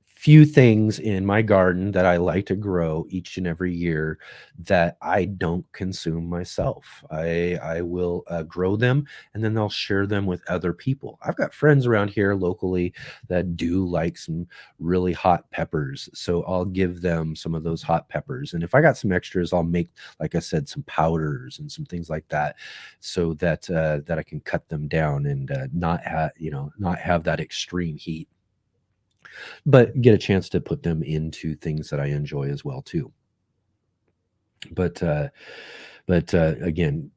few things in my garden that I like to grow each and every year that I don't consume myself. I will grow them, and then they'll share them with other people. I've got friends around here locally that do like some really hot peppers, so I'll give them some of those hot peppers. And if I got some extras, I'll make, like I said, some powders and some things like that, so that I can cut them down and not have that extreme heat, but get a chance to put them into things that I enjoy as well too. But again,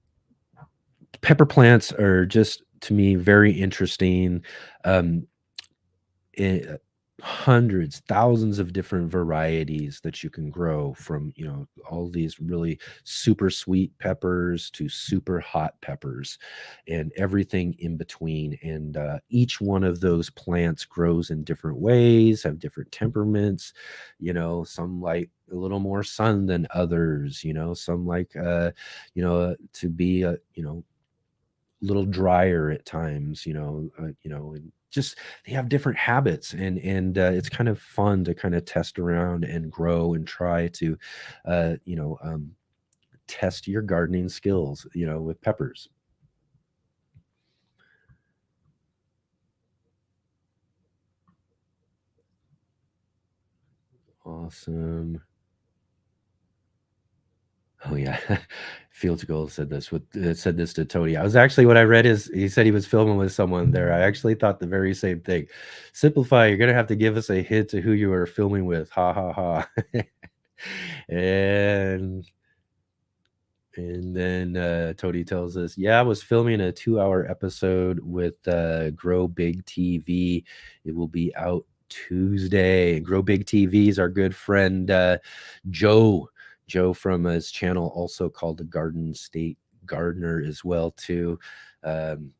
pepper plants are just, to me, very interesting. Um, eh, Hundreds, thousands of different varieties that you can grow, from all these really super sweet peppers to super hot peppers and everything in between. And each one of those plants grows in different ways, have different temperaments. Some like a little more sun than others. Some like to be little drier at times, and just they have different habits, and it's kind of fun to kind of test around and grow and try to, uh, you know, um, test your gardening skills, with peppers. Awesome. Oh yeah, Fields Gold said this to Tony. I was actually, what I read is he said he was filming with someone there. I actually thought the very same thing. Simplify. You're gonna have to give us a hint to who you were filming with. Ha ha ha. and And then Tony tells us, yeah, I was filming a 2-hour episode with Grow Big TV. It will be out Tuesday. And Grow Big TV is our good friend Joe. Joe from his channel, also called the Garden State Gardener as well too. Um,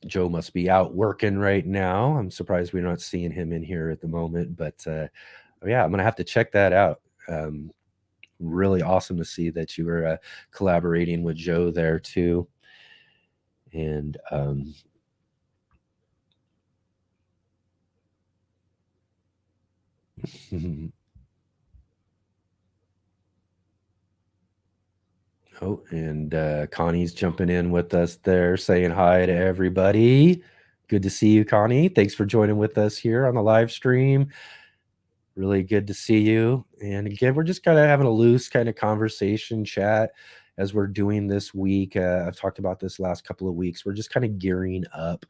Joe must be out working right now. I'm surprised we're not seeing him in here at the moment, but yeah, I'm gonna have to check that out. Really awesome to see that you were collaborating with Joe there too. And Oh, and Connie's jumping in with us there, saying hi to everybody. Good to see you, Connie. Thanks for joining with us here on the live stream. Really good to see you. And again, we're just kind of having a loose kind of conversation chat as we're doing this week. I've talked about this last couple of weeks. We're just kind of gearing up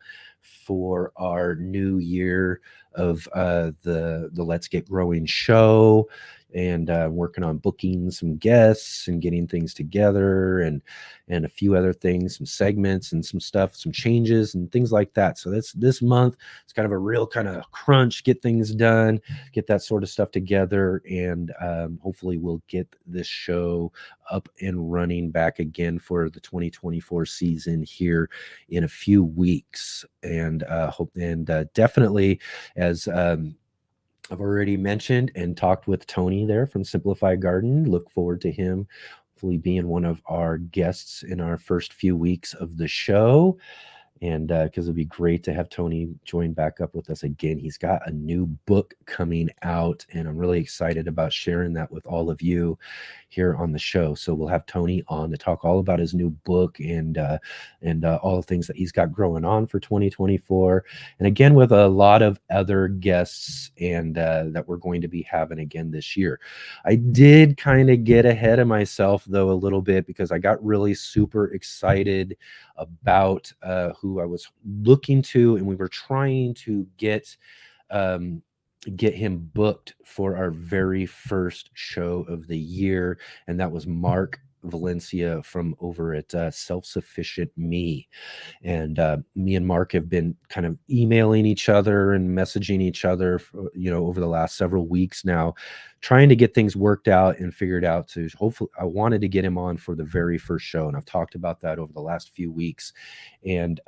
for our new year of the Let's Get Growing show, and working on booking some guests and getting things together, and a few other things, some segments and some stuff, some changes and things like that. So that's this month. It's kind of a real kind of crunch, get things done, get that sort of stuff together, and hopefully we'll get this show up and running back again for the 2024 season here in a few weeks. And definitely, as I've already mentioned and talked with Tony there from Simplified Garden, look forward to him hopefully being one of our guests in our first few weeks of the show. And because it'd be great to have Tony join back up with us again. He's got a new book coming out, and I'm really excited about sharing that with all of you here on the show. So we'll have Tony on to talk all about his new book and all the things that he's got growing on for 2024. And again, with a lot of other guests and that we're going to be having again this year. I did kind of get ahead of myself though a little bit, because I got really super excited about who I was looking to, and we were trying to get him booked for our very first show of the year, and that was Mark Valencia from over at Self-Sufficient Me. And me and Mark have been kind of emailing each other and messaging each other for, over the last several weeks now, trying to get things worked out and figured out. To hopefully, I wanted to get him on for the very first show, and I've talked about that over the last few weeks. And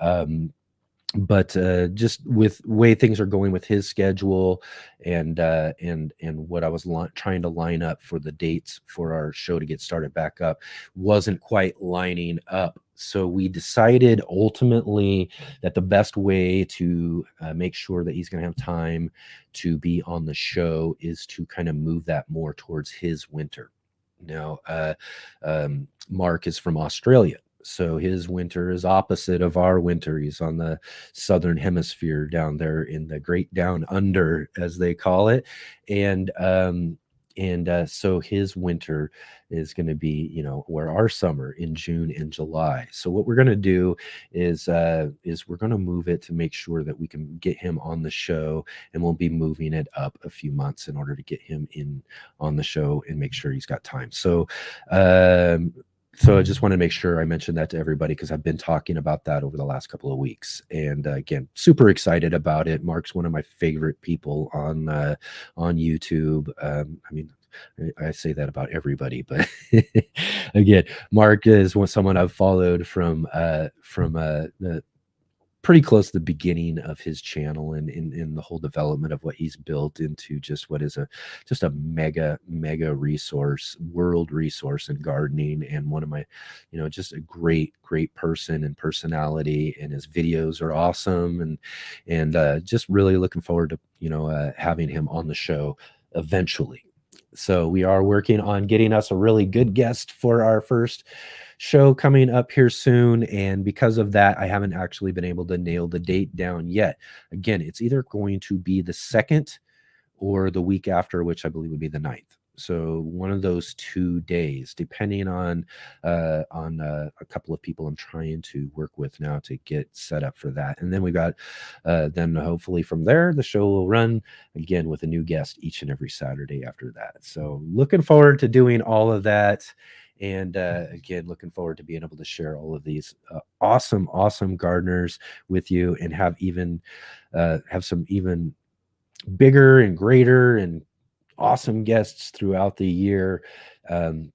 but just with way things are going with his schedule, and what I was trying to line up for the dates for our show to get started back up wasn't quite lining up. So we decided ultimately that the best way to make sure that he's going to have time to be on the show is to kind of move that more towards his winter. Now, Mark is from Australia, so his winter is opposite of our winter. He's on the southern hemisphere down there in the great down under, as they call it. And so his winter is going to be, where our summer in June and July. So what we're going to do is we're going to move it to make sure that we can get him on the show, and we'll be moving it up a few months in order to get him in on the show and make sure he's got time. So I just want to make sure I mentioned that to everybody, because I've been talking about that over the last couple of weeks. And again, super excited about it. Mark's one of my favorite people on YouTube. I mean, I say that about everybody, but again, Mark is someone I've followed from the pretty close to the beginning of his channel, and in the whole development of what he's built into just what is just a mega resource, world resource in gardening, and one of my, just a great person and personality, and his videos are awesome, and just really looking forward to having him on the show eventually. So we are working on getting us a really good guest for our first show coming up here soon. And because of that, I haven't actually been able to nail the date down yet. Again, it's either going to be the 2nd or the week after, which I believe would be the 9th. So one of those 2 days, depending on a couple of people I'm trying to work with now to get set up for that. And then we got, then hopefully from there, the show will run again with a new guest each and every Saturday after that. So looking forward to doing all of that. And again, looking forward to being able to share all of these awesome gardeners with you, and have some even bigger and greater and awesome guests throughout the year. And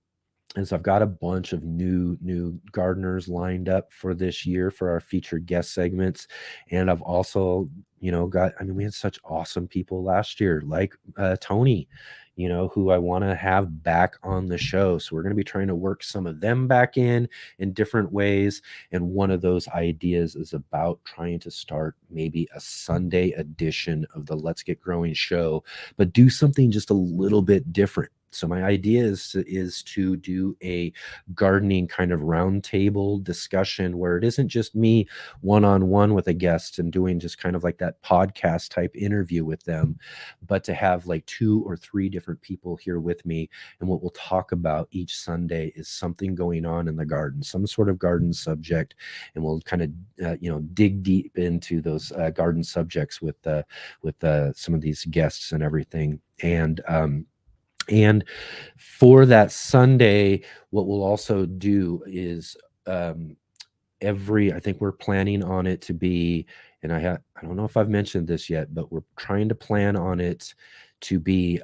so I've got a bunch of new gardeners lined up for this year for our featured guest segments. And I've also, we had such awesome people last year, like Tony, who I want to have back on the show. So we're going to be trying to work some of them back in different ways. And one of those ideas is about trying to start maybe a Sunday edition of the Let's Get Growing show, but do something just a little bit different. So my idea is to do a gardening kind of roundtable discussion where it isn't just me one-on-one with a guest and doing just kind of like that podcast type interview with them, but to have like 2 or 3 different people here with me. And what we'll talk about each Sunday is something going on in the garden, some sort of garden subject, and we'll kind of dig deep into those garden subjects with some of these guests and everything. And for that Sunday, what we'll also do is I think we're planning on it to be, and I don't know if I've mentioned this yet, but we're trying to plan on it to be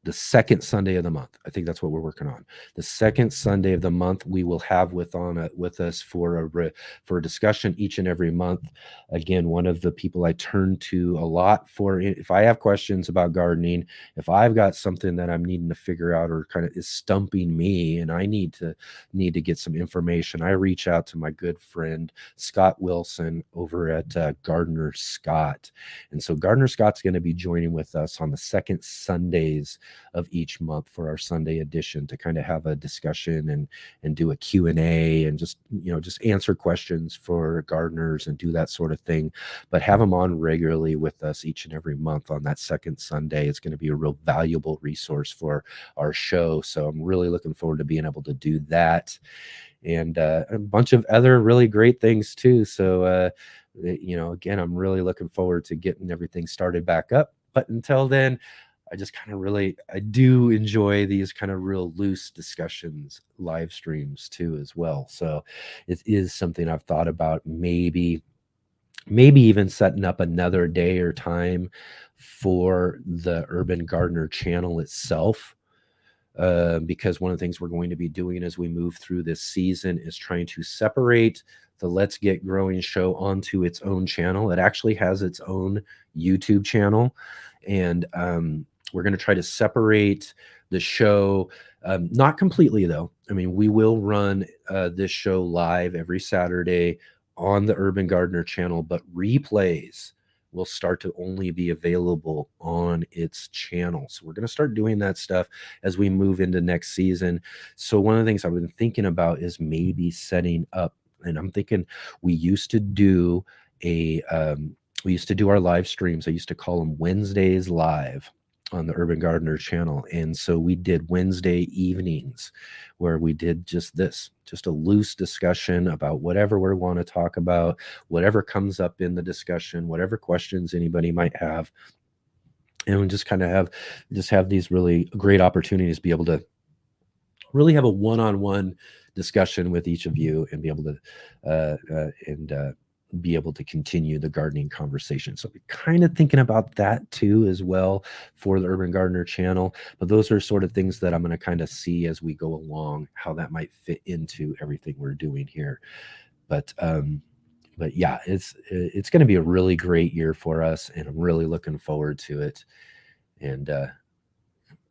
the second Sunday of the month. I think that's what we're working on. The second Sunday of the month, we will have with us for a discussion each and every month. Again, one of the people I turn to a lot for if I have questions about gardening, if I've got something that I'm needing to figure out or kind of is stumping me, and I need to get some information, I reach out to my good friend Scott Wilson over at Gardener Scott. And so Gardener Scott's going to be joining with us on the second Sundays of each month for our Sunday edition to kind of have a discussion and do a Q&A and just answer questions for gardeners and do that sort of thing, but have them on regularly with us each and every month on that second Sunday. It's going to be a real valuable resource for our show. So I'm really looking forward to being able to do that, and a bunch of other really great things too. So again, I'm really looking forward to getting everything started back up. But until then, I do enjoy these kind of real loose discussions, live streams too, as well. So it is something I've thought about, maybe even setting up another day or time for the Urban Gardener channel itself. Because one of the things we're going to be doing as we move through this season is trying to separate the Let's Get Growing show onto its own channel. It actually has its own YouTube channel, and we're going to try to separate the show, not completely though. I mean, we will run this show live every Saturday on the Urban Gardener channel, but replays will start to only be available on its channel. So we're going to start doing that stuff as we move into next season. So one of the things I've been thinking about is maybe setting up, and I'm thinking we used to do our live streams. I used to call them Wednesdays Live on the Urban Gardener channel. And so we did Wednesday evenings where we did just a loose discussion about whatever we want to talk about, whatever comes up in the discussion, whatever questions anybody might have. And we just kind of have these really great opportunities to be able to really have a one-on-one discussion with each of you and be able to be able to continue the gardening conversation. So we're kind of thinking about that too as well for the Urban Gardener channel. But those are sort of things that I'm going to kind of see as we go along, how that might fit into everything we're doing here. But yeah, it's going to be a really great year for us, and I'm really looking forward to it. And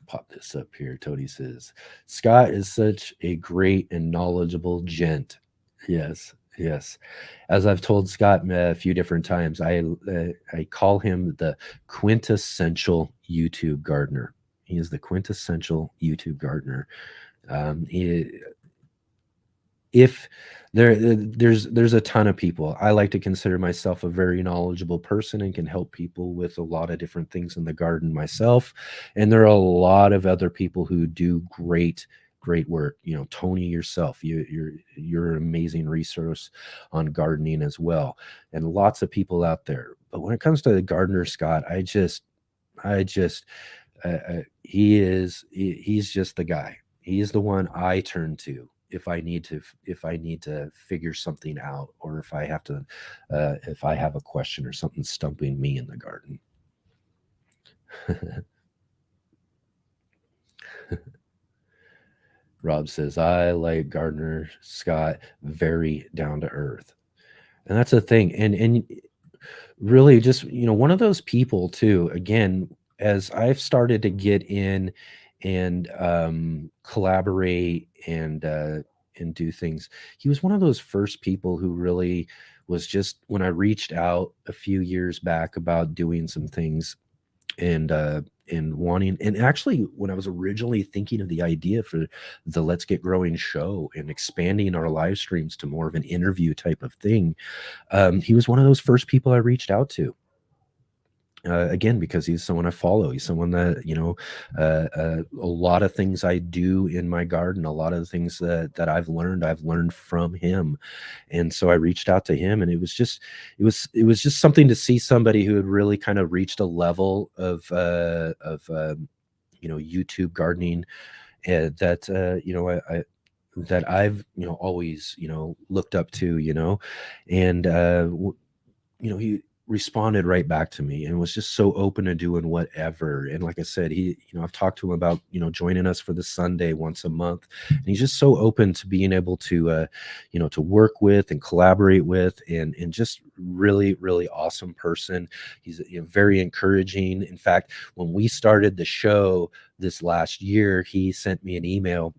pop this up here. Tony says, Scott is such a great and knowledgeable gent. Yes. As I've told Scott a few different times, I call him the quintessential YouTube gardener. He is the quintessential YouTube gardener. There's a ton of people. I like to consider myself a very knowledgeable person and can help people with a lot of different things in the garden myself. And there are a lot of other people who do great work. Tony, yourself, you're an amazing resource on gardening as well, and lots of people out there. But when it comes to the Gardener Scott, he's just the guy. He's the one I turn to if I need to figure something out, or if I have a question or something stumping me in the garden. Rob says, I like Gardener Scott, very down to earth. And that's the thing. And really just, one of those people too, again, as I've started to get in and collaborate and do things, he was one of those first people who really was just, when I reached out a few years back about doing some things and and wanting, and actually when I was originally thinking of the idea for the Let's Get Growing show and expanding our live streams to more of an interview type of thing, he was one of those first people I reached out to. Again, because he's someone I follow. He's someone that, a lot of things I do in my garden, a lot of the things that I've learned from him. And so I reached out to him, and it was just something to see somebody who had really kind of reached a level of YouTube gardening, that that I've always looked up to, and he responded right back to me and was just so open to doing whatever. And like I said, I've talked to him about, joining us for the Sunday once a month. And he's just so open to being able to, to work with and collaborate with, and just really, really awesome person. He's very encouraging. In fact, when we started the show this last year, he sent me an email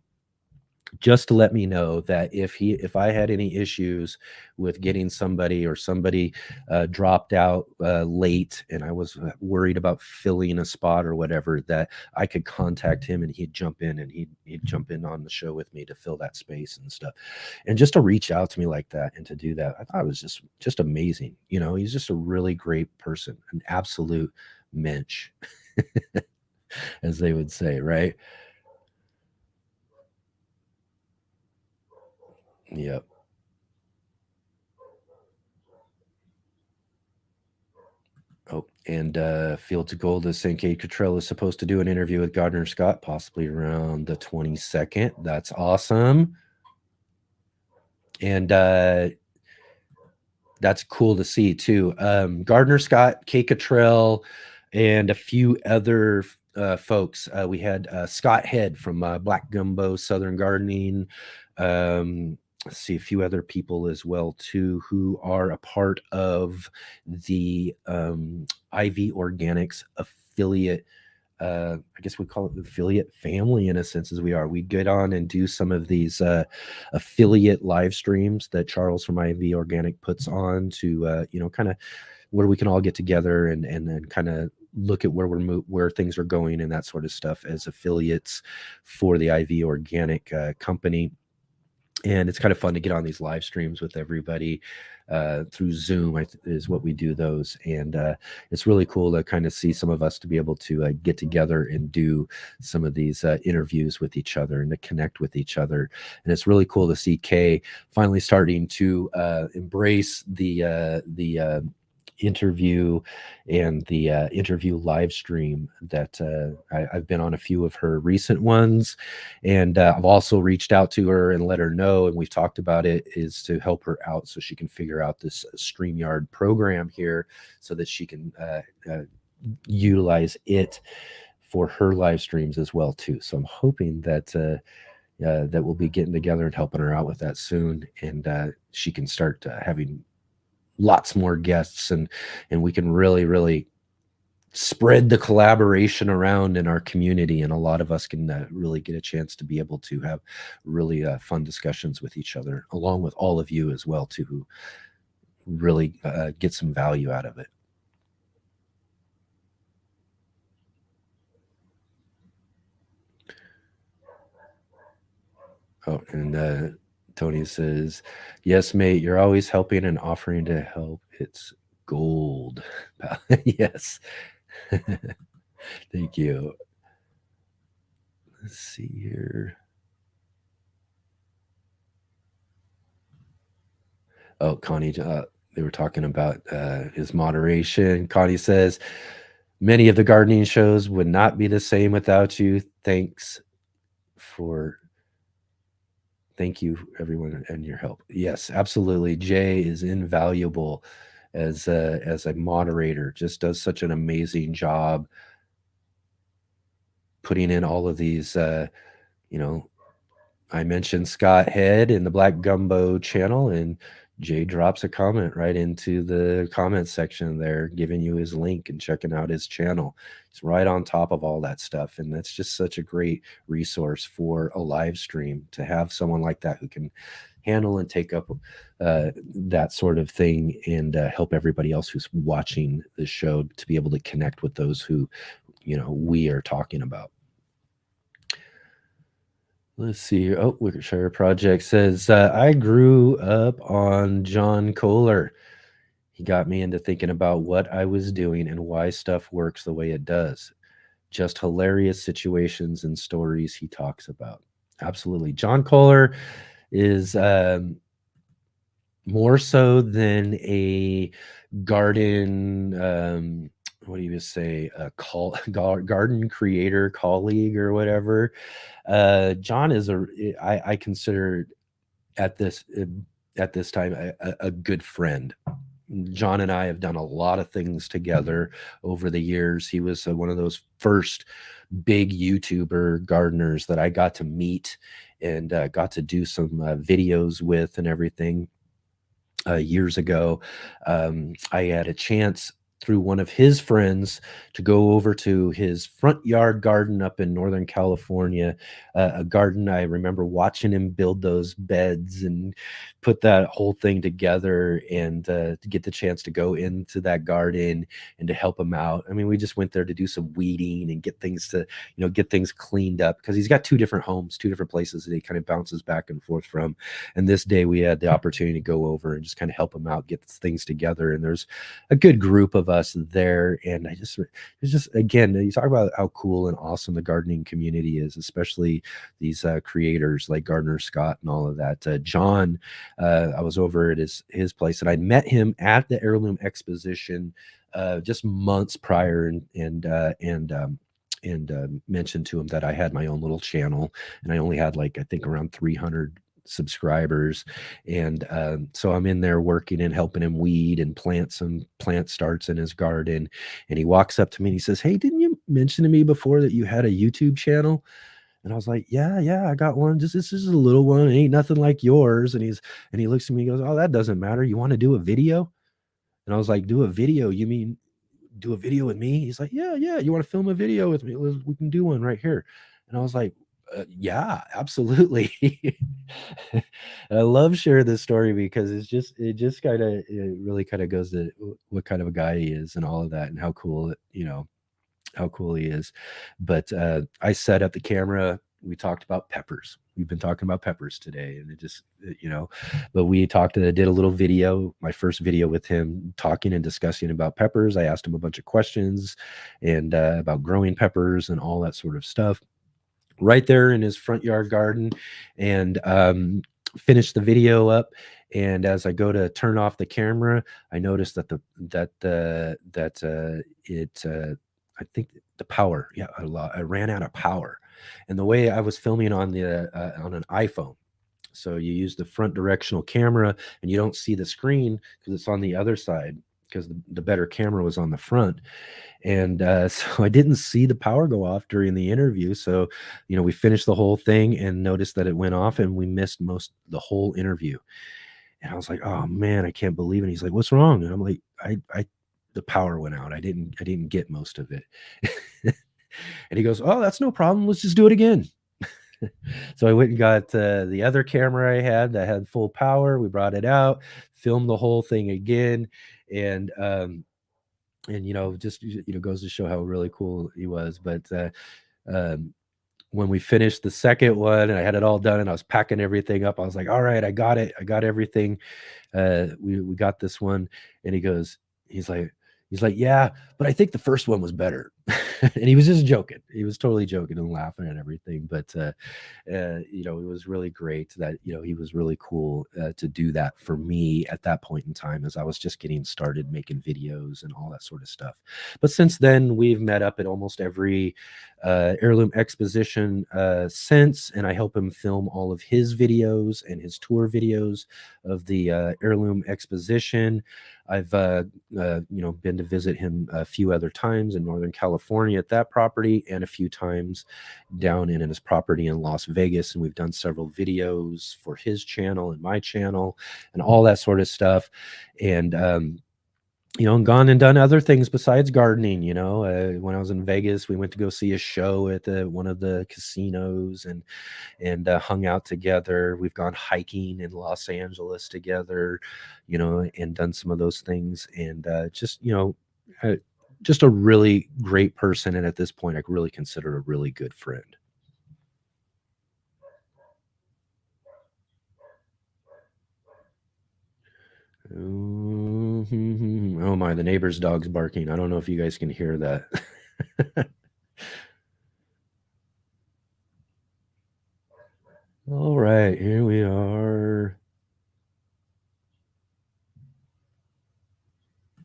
just to let me know that if I had any issues with getting somebody, or somebody dropped out late, and I was worried about filling a spot or whatever, that I could contact him, and he'd jump in, and he'd jump in on the show with me to fill that space and stuff. And just to reach out to me like that and to do that, I thought it was just amazing. He's just a really great person, an absolute mensch, as they would say, right? Yep. Oh, and Field to Gold is saying Kate Cottrell is supposed to do an interview with Gardner Scott, possibly around the 22nd. That's awesome. And that's cool to see too. Gardner Scott, Kate Cottrell, and a few other folks. We had Scott Head from Black Gumbo Southern Gardening. Let's see, a few other people as well too, who are a part of the IV Organics affiliate. I guess we call it the affiliate family in a sense, as we are. We get on and do some of these affiliate live streams that Charles from IV Organic puts on to, kind of where we can all get together and then kind of look at where things are going and that sort of stuff as affiliates for the IV Organic company. And it's kind of fun to get on these live streams with everybody through Zoom, is what we do those. And it's really cool to kind of see some of us to be able to get together and do some of these interviews with each other and to connect with each other. And it's really cool to see Kay finally starting to embrace the interview and the interview live stream that I've been on a few of her recent ones, and I've also reached out to her and let her know, and we've talked about it, is to help her out so she can figure out this StreamYard program here so that she can utilize it for her live streams as well too. So I'm hoping that that we'll be getting together and helping her out with that soon, and she can start having lots more guests, and we can really spread the collaboration around in our community, and a lot of us can really get a chance to be able to have really fun discussions with each other, along with all of you as well too, who really get some value out of it. Oh, and Tony says, yes, mate, you're always helping and offering to help. It's gold. Yes. Thank you. Let's see here. Oh, Connie, they were talking about his moderation. Connie says, many of the gardening shows would not be the same without you. Thank you, everyone, and your help. Yes, absolutely. Jay is invaluable as a moderator. Just does such an amazing job putting in all of these. I mentioned Scott Head in the Black Gumbo channel, and Jay drops a comment right into the comment section there, giving you his link and checking out his channel. He's right on top of all that stuff, and that's just such a great resource for a live stream, to have someone like that who can handle and take up that sort of thing, and help everybody else who's watching the show to be able to connect with those who we are talking about. Let's see here. Oh, Wickershire Project says, I grew up on John Kohler. He got me into thinking about what I was doing and why stuff works the way it does. Just hilarious situations and stories he talks about. Absolutely. John Kohler is more so than a garden, what do you say, a garden creator colleague or whatever. John is I consider at this time a good friend. John and I have done a lot of things together over the years. He was one of those first big YouTuber gardeners that I got to meet and got to do some videos with and everything years ago. I had a chance through one of his friends to go over to his front yard garden up in Northern California, a garden I remember watching him build those beds and put that whole thing together, and to get the chance to go into that garden and to help him out. I mean, we just went there to do some weeding and get things cleaned up, because he's got two different homes, two different places that he kind of bounces back and forth from. And this day we had the opportunity to go over and just kind of help him out, get things together. And there's a good group of us there. And it's just, again, you talk about how cool and awesome the gardening community is, especially these creators like Gardner Scott and all of that. John, I was over at his place, and I met him at the Heirloom Exposition just months prior, and mentioned to him that I had my own little channel, and I only had I think around 300 subscribers. And so I'm in there working and helping him weed and plant some plant starts in his garden. And he walks up to me and he says, "Hey, didn't you mention to me before that you had a YouTube channel?" And I was like, yeah, I got one. This is a little one. It ain't nothing like yours. And he looks at me and goes, "Oh, that doesn't matter. You want to do a video?" And I was like, "Do a video? You mean do a video with me?" He's like, "Yeah. You want to film a video with me? We can do one right here." And I was like, "Yeah, absolutely." I love sharing this story because it just kind of, it really kind of goes to what kind of a guy he is and all of that, and how cool how cool he is. But I set up the camera. We talked about peppers. We've been talking about peppers today, and it just, but we did a little video, my first video with him, talking and discussing about peppers. I asked him a bunch of questions and about growing peppers and all that sort of stuff right there in his front yard garden, and finished the video up. And as I go to turn off the camera, I noticed that I think the power, I ran out of power. And the way I was filming on an iPhone, so you use the front directional camera and you don't see the screen because it's on the other side, because the better camera was on the front. And so I didn't see the power go off during the interview. So, we finished the whole thing and noticed that it went off, and we missed the whole interview. And I was like, "Oh man, I can't believe it." And he's like, "What's wrong?" And I'm like, the power went out. I didn't get most of it." And he goes, "Oh, that's no problem. Let's just do it again." So I went and got the other camera I had that had full power. We brought it out, filmed the whole thing again. And just goes to show how really cool he was. But um, when we finished the second one and I had it all done and I was packing everything up, I was like, "All right, I got it. I got everything. We got this one." And he's like, "Yeah, but I think the first one was better." And he was just joking. He was totally joking and laughing and everything. But it was really great that he was really cool to do that for me at that point in time, as I was just getting started making videos and all that sort of stuff. But since then, we've met up at almost every Heirloom Exposition since, and I help him film all of his videos and his tour videos of the Heirloom Exposition. I've been to visit him a few other times in Northern California at that property, and a few times down in his property in Las Vegas. And we've done several videos for his channel and my channel and all that sort of stuff. And and gone and done other things besides gardening. When I was in Vegas, we went to go see a show at one of the casinos, and hung out together. We've gone hiking in Los Angeles together, and done some of those things. And just, just a really great person, and at this point I really consider a really good friend. Oh my, the neighbor's dog's barking. I don't know if you guys can hear that. All right, here we are.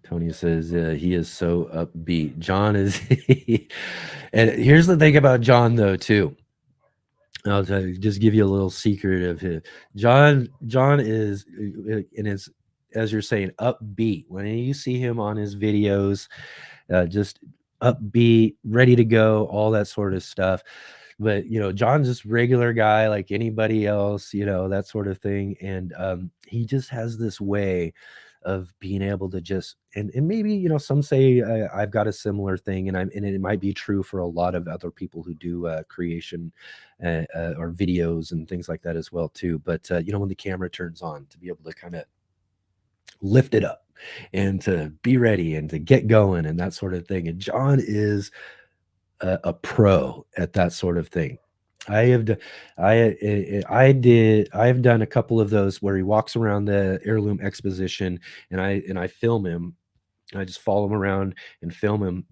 Tony says he is so upbeat. John is, and here's the thing about John though too. I'll tell you, just give you a little secret of his. John is, and it's, as you're saying, upbeat. When you see him on his videos, just upbeat, ready to go, all that sort of stuff. But John's just regular guy like anybody else, that sort of thing. And he just has this way of being able to just, and maybe some say I've got a similar thing, and it might be true for a lot of other people who do creation or videos and things like that as well too. But when the camera turns on, to be able to kind of lift it up and to be ready and to get going and that sort of thing. And John is a pro at that sort of thing. I have d- I've done a couple of those where he walks around the heirloom exposition, and I film him. I just follow him around and film him,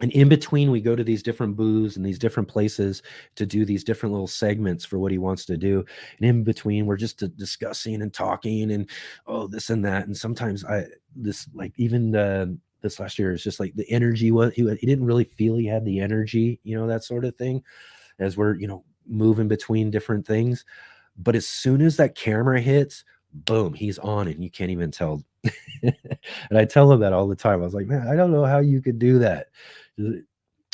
and in between we go to these different booths and these different places to do these different little segments for what he wants to do. And in between we're just discussing and talking and oh this and that. And sometimes I this like even this last year is just like the energy was he didn't really feel he had the energy, that sort of thing, as we're moving between different things. But as soon as that camera hits, boom, he's on, and you can't even tell. And I tell him that all the time. I was like, man, I don't know how you could do that.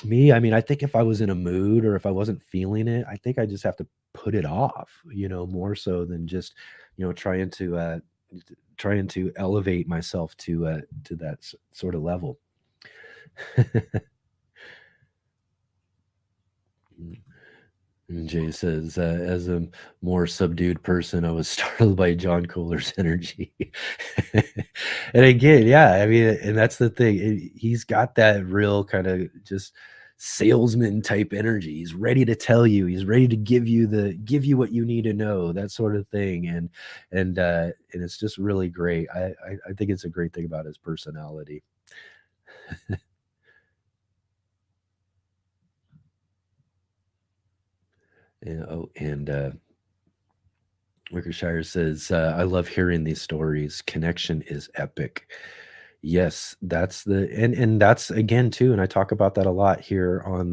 Me, I mean, I think if I was in a mood or if I wasn't feeling it, I think I just have to put it off, more so than just, trying to elevate myself to that sort of level. And Jay says, as a more subdued person, I was startled by John Kohler's energy. And again, yeah, I mean, and that's the thing. He's got that real kind of just salesman type energy. He's ready to tell you. He's ready to give you what you need to know, that sort of thing. And it's just really great. I think it's a great thing about his personality. And Wickershire says, I love hearing these stories. Connection is epic. Yes, that's and that's again too, and I talk about that a lot here on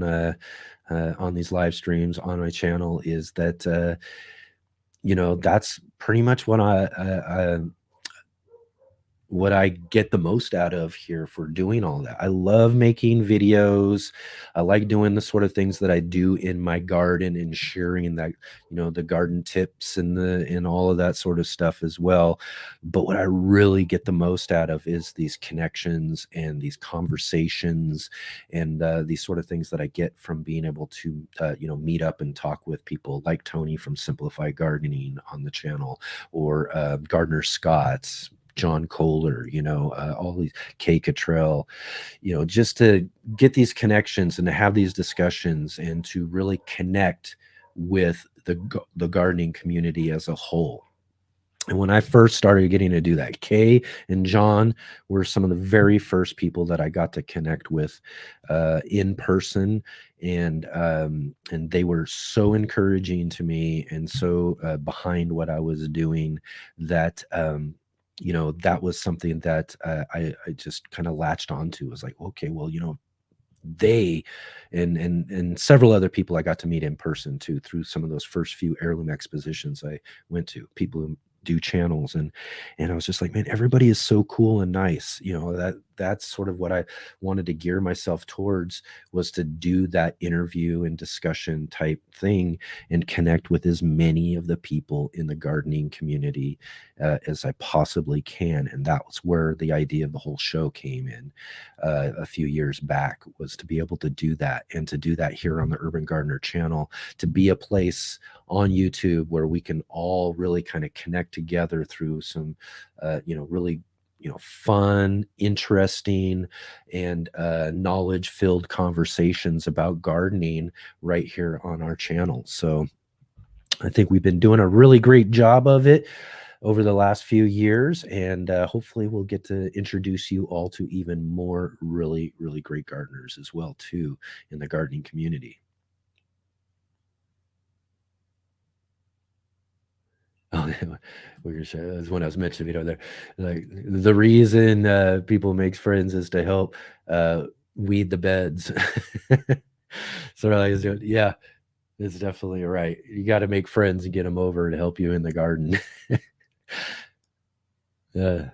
these live streams on my channel, is that that's pretty much what I get the most out of here for doing all that. I love making videos. I like doing the sort of things that I do in my garden and sharing that, the garden tips and all of that sort of stuff as well. But what I really get the most out of is these connections and these conversations and these sort of things that I get from being able to, meet up and talk with people like Tony from Simplify Gardening on the channel, or Gardner Scott's, John Kohler, all these Kay Cottrell, just to get these connections and to have these discussions and to really connect with the gardening community as a whole. And when I first started getting to do that, Kay and John were some of the very first people that I got to connect with in person, and they were so encouraging to me and so behind what I was doing that that was something that I just kind of latched onto. It was like, okay, well, they and several other people I got to meet in person too through some of those first few heirloom expositions I went to, people who do channels, and I was just like, man, everybody is so cool and nice. That's sort of what I wanted to gear myself towards, was to do that interview and discussion type thing and connect with as many of the people in the gardening community as I possibly can. And that was where the idea of the whole show came in a few years back, was to be able to do that, and to do that here on the Urban Gardener channel, to be a place on YouTube where we can all really kind of connect together through some really fun, interesting, and knowledge-filled conversations about gardening right here on our channel. So I think we've been doing a really great job of it over the last few years, and hopefully we'll get to introduce you all to even more really, really great gardeners as well too in the gardening community. Oh, yeah, we were saying that's when I was mentioning, there, like the reason people make friends is to help weed the beds. So like, yeah, it's definitely right. You got to make friends and get them over to help you in the garden. Yeah.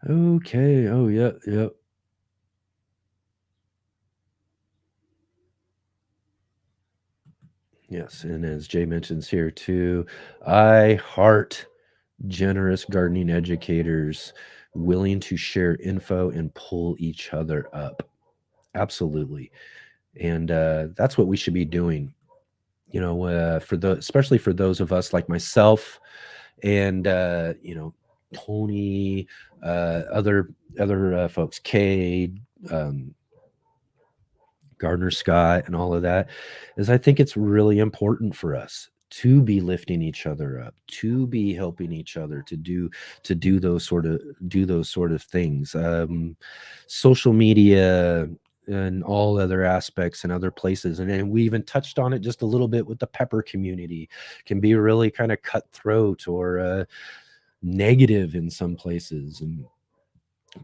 Okay. Oh, yeah. Yep. Yes. And as Jay mentions here too, I heart generous gardening educators willing to share info and pull each other up. Absolutely. And that's what we should be doing. For the especially for those of us like myself and Tony, other folks, Cade, um, Gardner Scott, and all of that, is I think it's really important for us to be lifting each other up, to be helping each other to do those sort of things. Social media and all other aspects and other places, and we even touched on it just a little bit with the pepper community, can be really kind of cutthroat or negative in some places and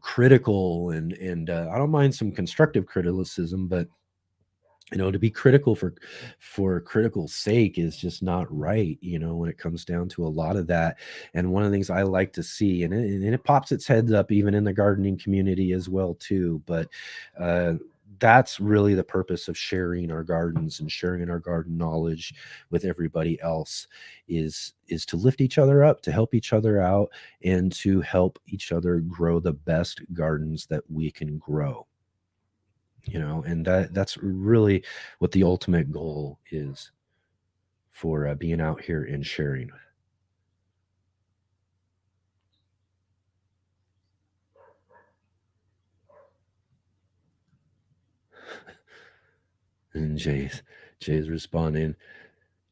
critical, and I don't mind some constructive criticism, but to be critical for critical sake is just not right, when it comes down to a lot of that. And one of the things I like to see, and it pops its heads up even in the gardening community as well too, but uh that's really the purpose of sharing our gardens and sharing our garden knowledge with everybody else, is to lift each other up, to help each other out, and to help each other grow the best gardens that we can grow. And that's really what the ultimate goal is for being out here and sharing. And Jay's responding.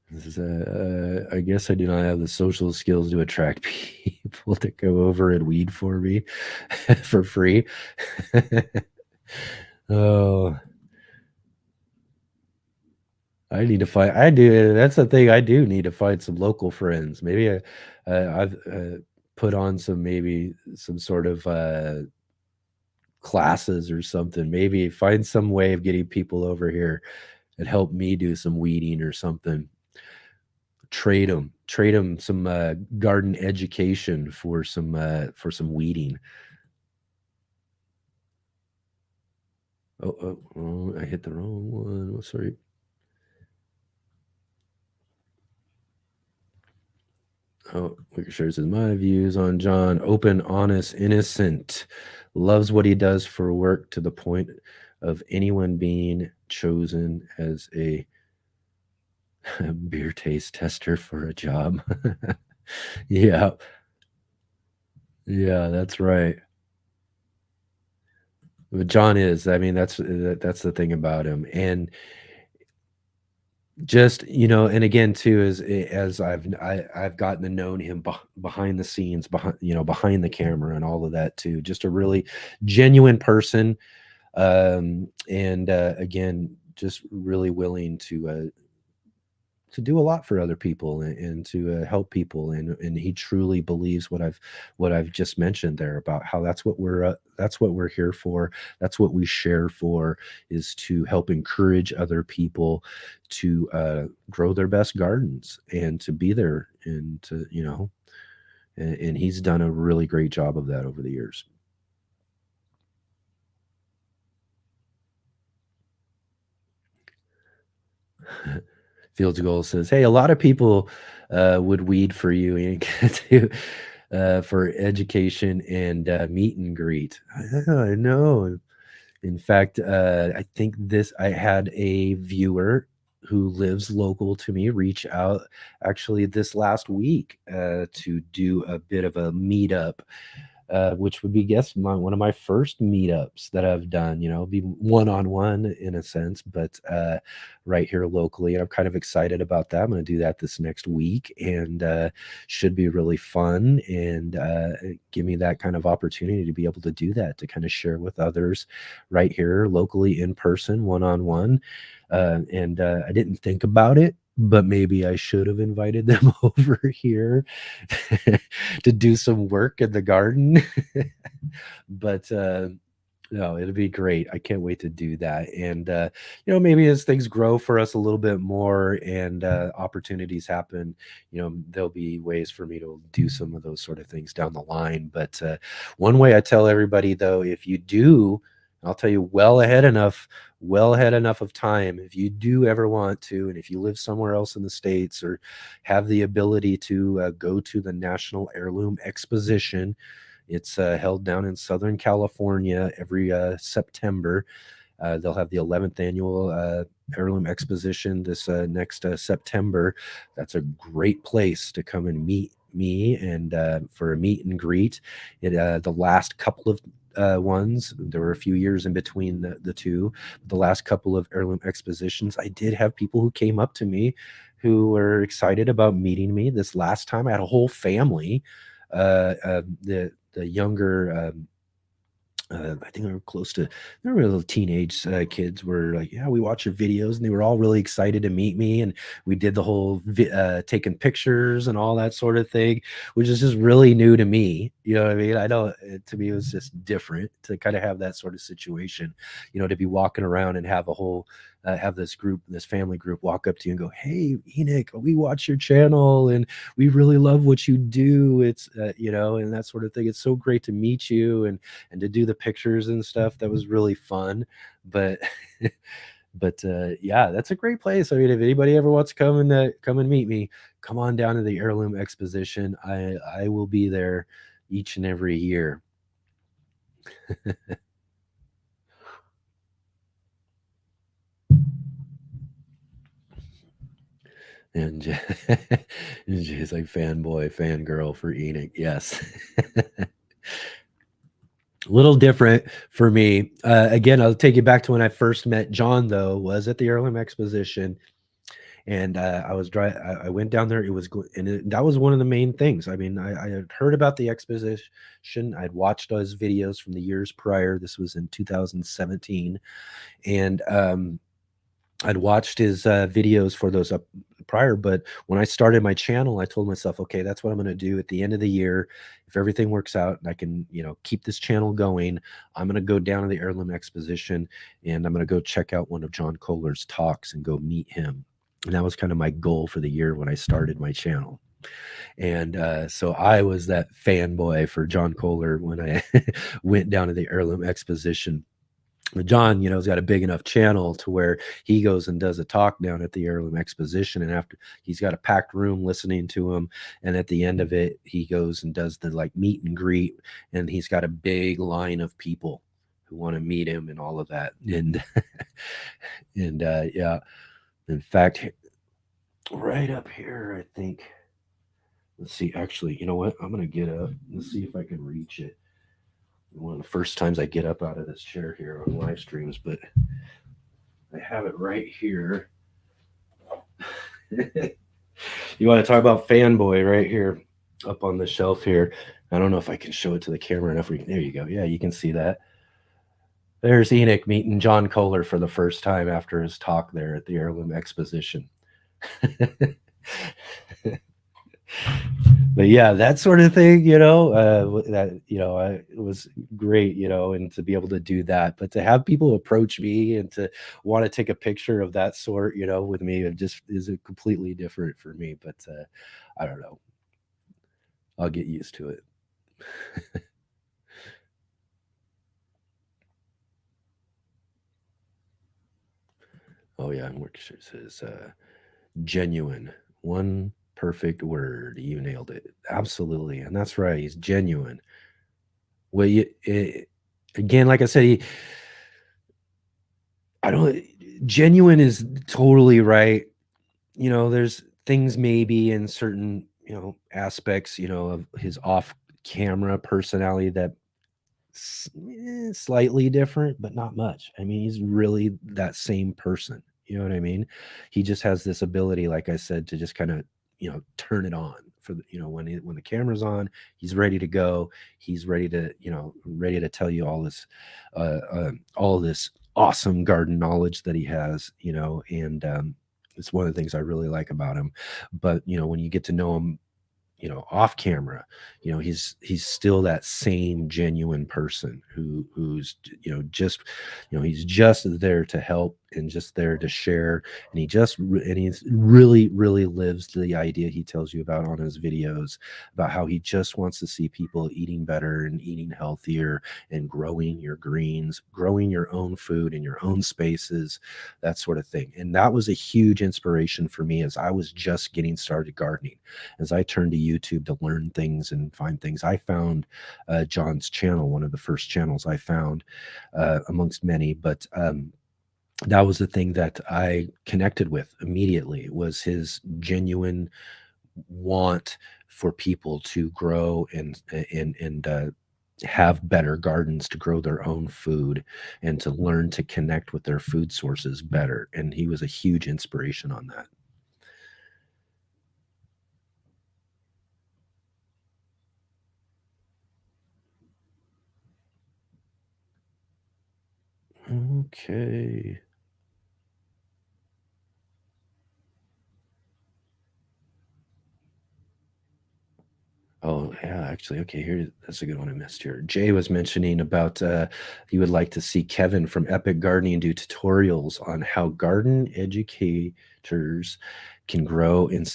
This is, I guess I do not have the social skills to attract people to go over and weed for me for free. Oh, I need to find. I do. That's the thing. I do need to find some local friends. Maybe I've put on some, maybe some sort of classes or something. Maybe find some way of getting people over here and help me do some weeding or something. Trade them some garden education for some weeding. Oh, I hit the wrong one. Oh, sorry. Oh, Wicker shares his my views on John. Open, honest, innocent. Loves what he does for work to the point of anyone being chosen as a beer taste tester for a job. Yeah. Yeah, that's right. But John is, I mean, that's the thing about him. And just, and again too, as I've gotten to know him behind the scenes, behind the camera and all of that too. Just a really genuine person. And again, just really willing to do a lot for other people, and to help people, and he truly believes what I've just mentioned there about how that's what we're here for. That's what we share for, is to help encourage other people to grow their best gardens and to be there, and to and he's done a really great job of that over the years. Fields Goal says, "Hey, a lot of people would weed for you and to, for education and meet and greet." I know. In fact, I think I had a viewer who lives local to me reach out actually this last week to do a bit of a meetup, which would be, guess, one of my first meetups that I've done. Be one-on-one in a sense, but right here locally. And I'm kind of excited about that. I'm going to do that this next week, and should be really fun, and give me that kind of opportunity to be able to do that, to kind of share with others right here locally in person, one-on-one. And I didn't think about it, but maybe I should have invited them over here to do some work in the garden. But no, it'll be great. I can't wait to do that. And maybe as things grow for us a little bit more, and opportunities happen, there'll be ways for me to do some of those sort of things down the line. But one way I tell everybody, though, if you do, I'll tell you well ahead enough of time, if you do ever want to, and if you live somewhere else in the States or have the ability to go to the National Heirloom Exposition. It's held down in Southern California every September. They'll have the 11th annual Heirloom Exposition this next September. That's a great place to come and meet me, and for a meet and greet. The last couple of ones, there were a few years in between the two. The last couple of Heirloom Expositions, I did have people who came up to me who were excited about meeting me. This last time, I had a whole family. The younger, I think they were close to, they were little teenage kids, were like, yeah, we watch your videos, and they were all really excited to meet me. And we did the whole taking pictures and all that sort of thing, which is just really new to me. You know what I mean? I know to me, it was just different to kind of have that sort of situation, to be walking around and have a whole, have this family group walk up to you and go, hey, Enoch, we watch your channel and we really love what you do. It's, and that sort of thing. It's so great to meet you, and to do the pictures and stuff. That was really fun. But but yeah, that's a great place. I mean, if anybody ever wants to come and meet me, come on down to the Heirloom Exposition. I will be there each and every year. And Jay's like, fanboy, fangirl for Enoch. Yes. A little different for me. Again, I'll take you back to when I first met John, though, was at the Heirloom Exposition. And I went down there. It was good. And that was one of the main things. I mean, I had heard about the exposition. I'd watched those videos from the years prior. This was in 2017. And I'd watched his videos for those up prior, but when I started my channel, I told myself, okay, that's what I'm going to do at the end of the year. If everything works out and I can, keep this channel going, I'm going to go down to the Heirloom Exposition, and I'm going to go check out one of John Kohler's talks and go meet him. And that was kind of my goal for the year when I started my channel. And so I was that fanboy for John Kohler when I went down to the Heirloom Exposition. John, has got a big enough channel to where he goes and does a talk down at the Heirloom Exposition, and after, he's got a packed room listening to him, and at the end of it, he goes and does the like meet and greet, and he's got a big line of people who want to meet him and all of that. And and yeah, in fact, right up here, I think, let's see, actually, you know what, I'm gonna get up, let's see if I can reach it. One of the first times I get up out of this chair here on live streams, but I have it right here. You want to talk about fanboy right here up on the shelf here. I don't know if I can show it to the camera enough. There you go. Yeah, you can see that. There's Enoch meeting John Kohler for the first time after his talk there at the Heirloom Exposition. But yeah, that sort of thing, that, it was great, and to be able to do that, but to have people approach me and to want to take a picture of that sort, with me, it just is a completely different for me. But I don't know. I'll get used to it. Oh yeah, work says genuine. One perfect word. You nailed it. Absolutely. And that's right. He's genuine. Well, again, like I said, I don't genuine is totally right. There's things maybe in certain, aspects, of his off camera personality that slightly different, but not much. I mean, he's really that same person. You know what I mean? He just has this ability, like I said, to just kind of, turn it on for the, when the camera's on, he's ready to go. He's ready to, ready to tell you all this awesome garden knowledge that he has, and it's one of the things I really like about him. But when you get to know him, off camera, he's still that same genuine person who's, just, he's just there to help and just there to share. And he's really lives the idea he tells you about on his videos about how he just wants to see people eating better and eating healthier and growing your greens, growing your own food in your own spaces, that sort of thing. And that was a huge inspiration for me as I was just getting started gardening. As I turned to YouTube to learn things and find things, I found John's channel, one of the first channels I found amongst many. But that was the thing that I connected with immediately, was his genuine want for people to grow and have better gardens, to grow their own food and to learn to connect with their food sources better. And he was a huge inspiration on that. Okay. Oh, yeah, actually, okay, that's a good one I missed here. Jay was mentioning about he would like to see Kevin from Epic Gardening do tutorials on how garden educators can grow a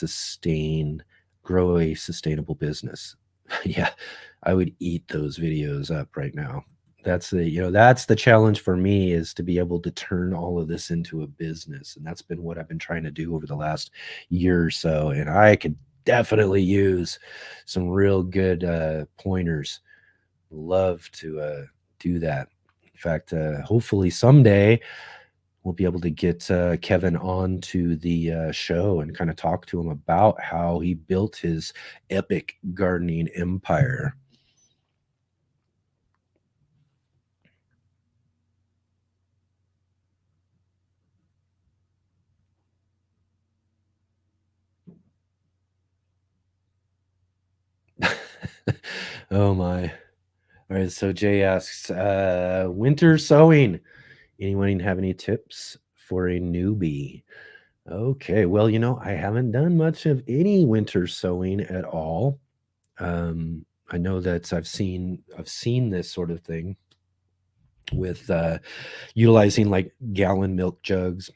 sustainable business. Yeah, I would eat those videos up right now. That's the challenge for me, is to be able to turn all of this into a business. And that's been what I've been trying to do over the last year or so. And I could definitely use some real good pointers. Love to do that. In fact, hopefully someday we'll be able to get Kevin on to the show and kind of talk to him about how he built his epic gardening empire. Oh my. All right, so Jay asks, winter sowing. Anyone have any tips for a newbie? Okay, well, I haven't done much of any winter sowing at all. I know that I've seen this sort of thing with utilizing like gallon milk jugs,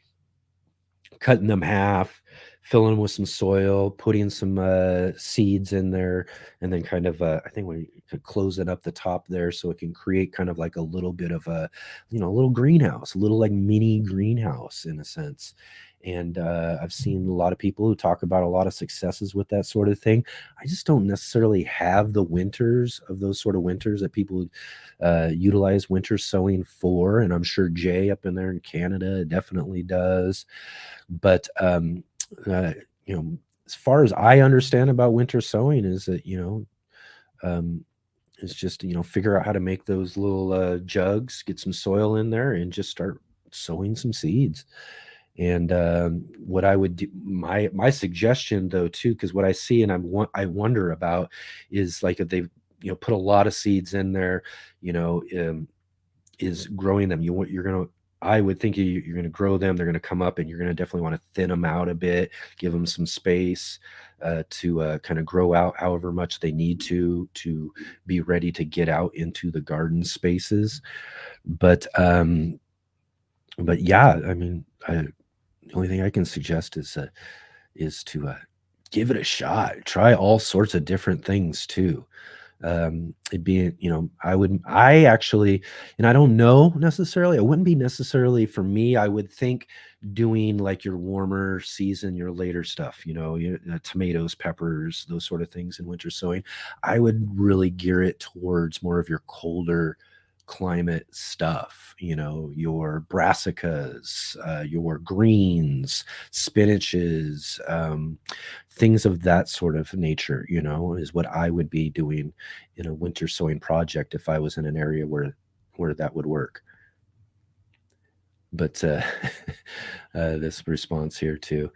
cutting them half, filling them with some soil, putting some seeds in there, and then kind of I think we could close it up the top there so it can create kind of like a little bit of a little greenhouse, a little like mini greenhouse in a sense. And I've seen a lot of people who talk about a lot of successes with that sort of thing. I just don't necessarily have the winters of those sort of winters that people utilize winter sowing for. And I'm sure Jay up in there in Canada definitely does. But uh, as far as I understand about winter sowing, is that it's just figure out how to make those little jugs, get some soil in there, and just start sowing some seeds. And what I would do, my suggestion though too, because what I see and I wonder about is like if they've put a lot of seeds in there, you know, um, is growing them. You're gonna I would think you're gonna grow them. They're gonna come up, and you're gonna definitely want to thin them out a bit, give them some space to kind of grow out however much they need to be ready to get out into the garden spaces. But yeah, I mean, the only thing I can suggest is to give it a shot. Try all sorts of different things too. It'd be, I actually, and I don't know necessarily, it wouldn't be necessarily for me. I would think doing like your warmer season, your later stuff, tomatoes, peppers, those sort of things in winter sowing. I would really gear it towards more of your climate stuff, your brassicas, your greens, spinaches, things of that sort of nature, is what I would be doing in a winter sowing project if I was in an area where that would work. But this response here to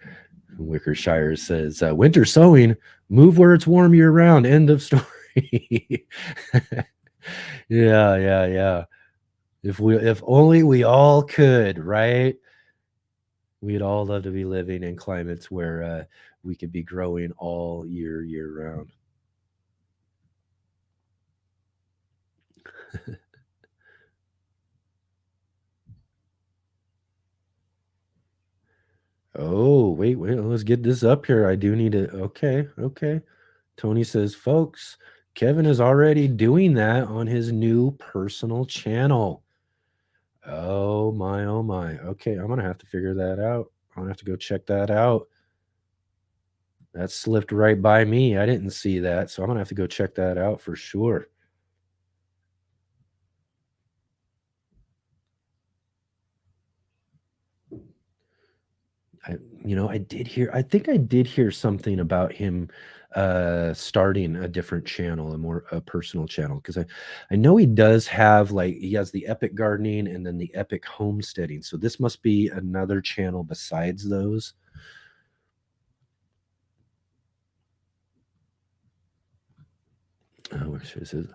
Wickershire says, winter sowing, move where it's warm year round. End of story. Yeah. If only we all could, right? We'd all love to be living in climates where we could be growing all year round. Oh, wait, let's get this up here. I do need to. Okay. Tony says, folks, Kevin is already doing that on his new personal channel. Oh my. Okay, I'm gonna have to figure that out. I'm gonna have to go check that out. That slipped right by me. I didn't see that, so I'm gonna have to go check that out for sure. I think I did hear something about him starting a different channel, a personal channel, because I know he does have, like, he has the epic gardening and then the epic homesteading. So this must be another channel besides those. Oh, which is it?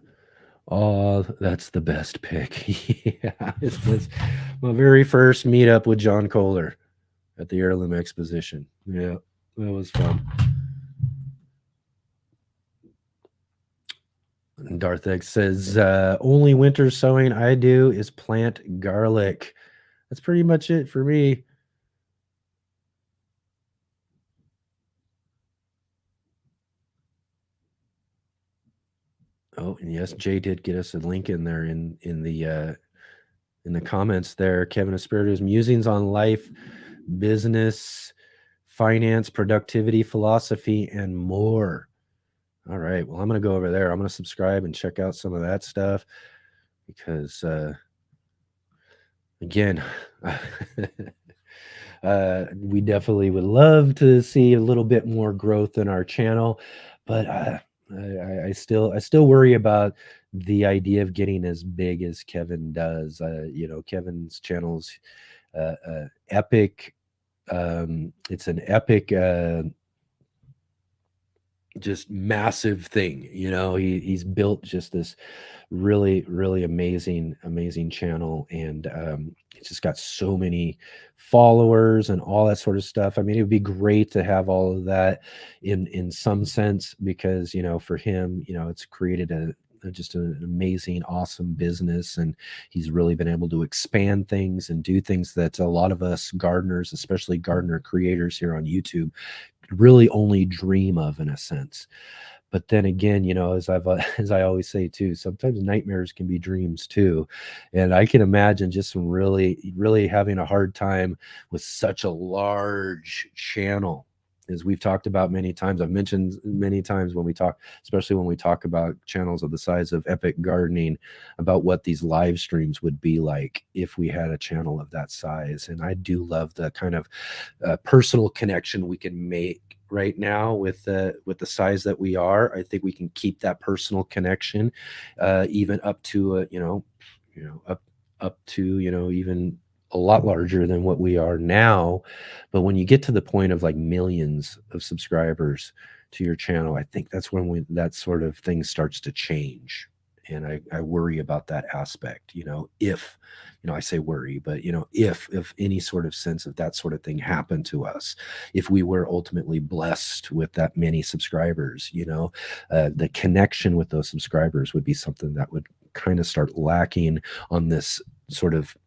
Oh, that's the best pick. Yeah, it was my very first meetup with John Kohler at the Heirloom Exposition. Yeah, that was fun. And Darth X says, only winter sowing I do is plant garlic. That's pretty much it for me. Oh, and yes, Jay did get us a link in there in the comments there. Kevin Espirito's musings on life, business, finance, productivity, philosophy, and more. All right. Well, I'm going to go over there. I'm going to subscribe and check out some of that stuff because, again, we definitely would love to see a little bit more growth in our channel, but I still worry about the idea of getting as big as Kevin does. Kevin's channel's epic. It's an epic, just massive thing. He's built just this really amazing channel, and it's just got so many followers and all that sort of stuff. I mean, it would be great to have all of that in some sense, because for him, it's created just an amazing, awesome business, and he's really been able to expand things and do things that a lot of us gardeners, especially gardener creators here on YouTube, really only dream of, in a sense. But then again, as as I always say too, sometimes nightmares can be dreams too. And I can imagine just really having a hard time with such a large channel. As we've talked about many times, I've mentioned many times when we talk, especially when we talk about channels of the size of Epic Gardening, about what these live streams would be like if we had a channel of that size. And I do love the kind of personal connection we can make right now with the size that we are. I think we can keep that personal connection even up to up to even a lot larger than what we are now. But when you get to the point of like millions of subscribers to your channel, I think that's when that sort of thing starts to change. And I worry about that aspect, if, I say worry, but, if any sort of sense of that sort of thing happened to us, if we were ultimately blessed with that many subscribers, the connection with those subscribers would be something that would kind of start lacking on this sort of,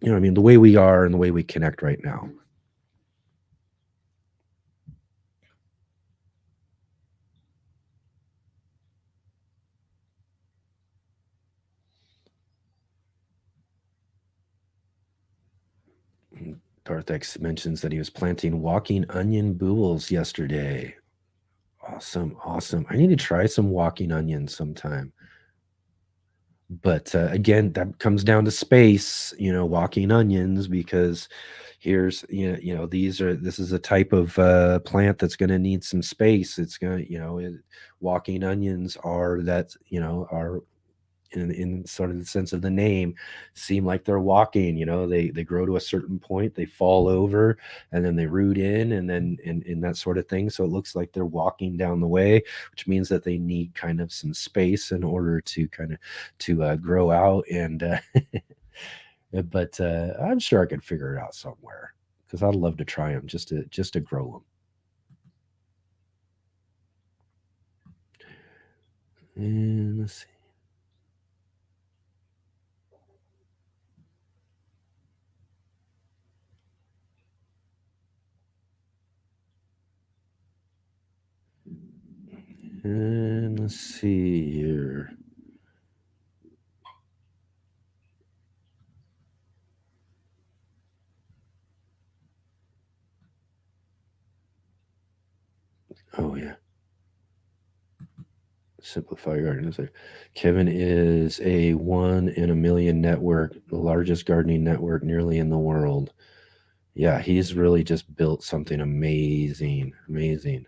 the way we are and the way we connect right now. Darthex mentions that he was planting walking onion bulbs yesterday. Awesome. I need to try some walking onions sometime. But again, that comes down to space, walking onions, because here's this is a type of plant that's going to need some space. It's going to walking onions are that are in sort of the sense of the name, seem like they're walking. They grow to a certain point, they fall over, and then they root in, and then in that sort of thing, so it looks like they're walking down the way, which means that they need kind of some space in order to kind of to grow out. And but I'm sure I could figure it out somewhere, because I'd love to try them, just to grow them. And let's see. And let's see here. Oh yeah. Simplify Gardening. Kevin is a 1 in a million network, the largest gardening network nearly in the world. Yeah, he's really just built something amazing, amazing.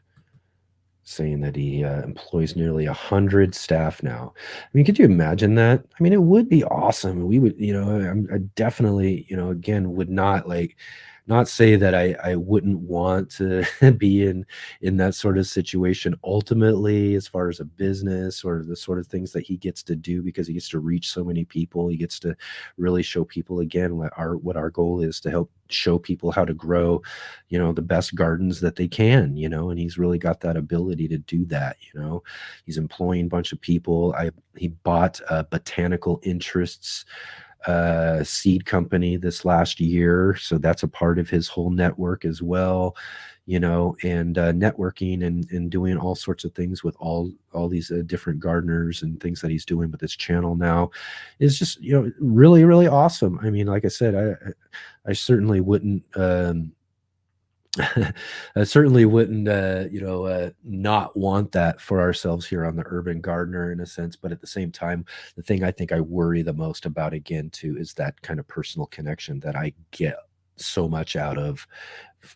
Saying that he employs nearly 100 staff now. I mean, could you imagine that? I mean, it would be awesome. We would, I definitely, again, would not say that I wouldn't want to be in that sort of situation ultimately, as far as a business or the sort of things that he gets to do, because he gets to reach so many people. He gets to really show people, again, what our goal is, to help show people how to grow the best gardens that they can. And he's really got that ability to do that. He's employing a bunch of people. He bought botanical interests seed company this last year, so that's a part of his whole network as well. And networking and doing all sorts of things with all these different gardeners, and things that he's doing with his channel now is just really, really awesome. I mean, like I said, I certainly wouldn't I certainly wouldn't, not want that for ourselves here on the Urban Gardener, in a sense. But at the same time, the thing I think I worry the most about, again, too, is that kind of personal connection that I get so much out of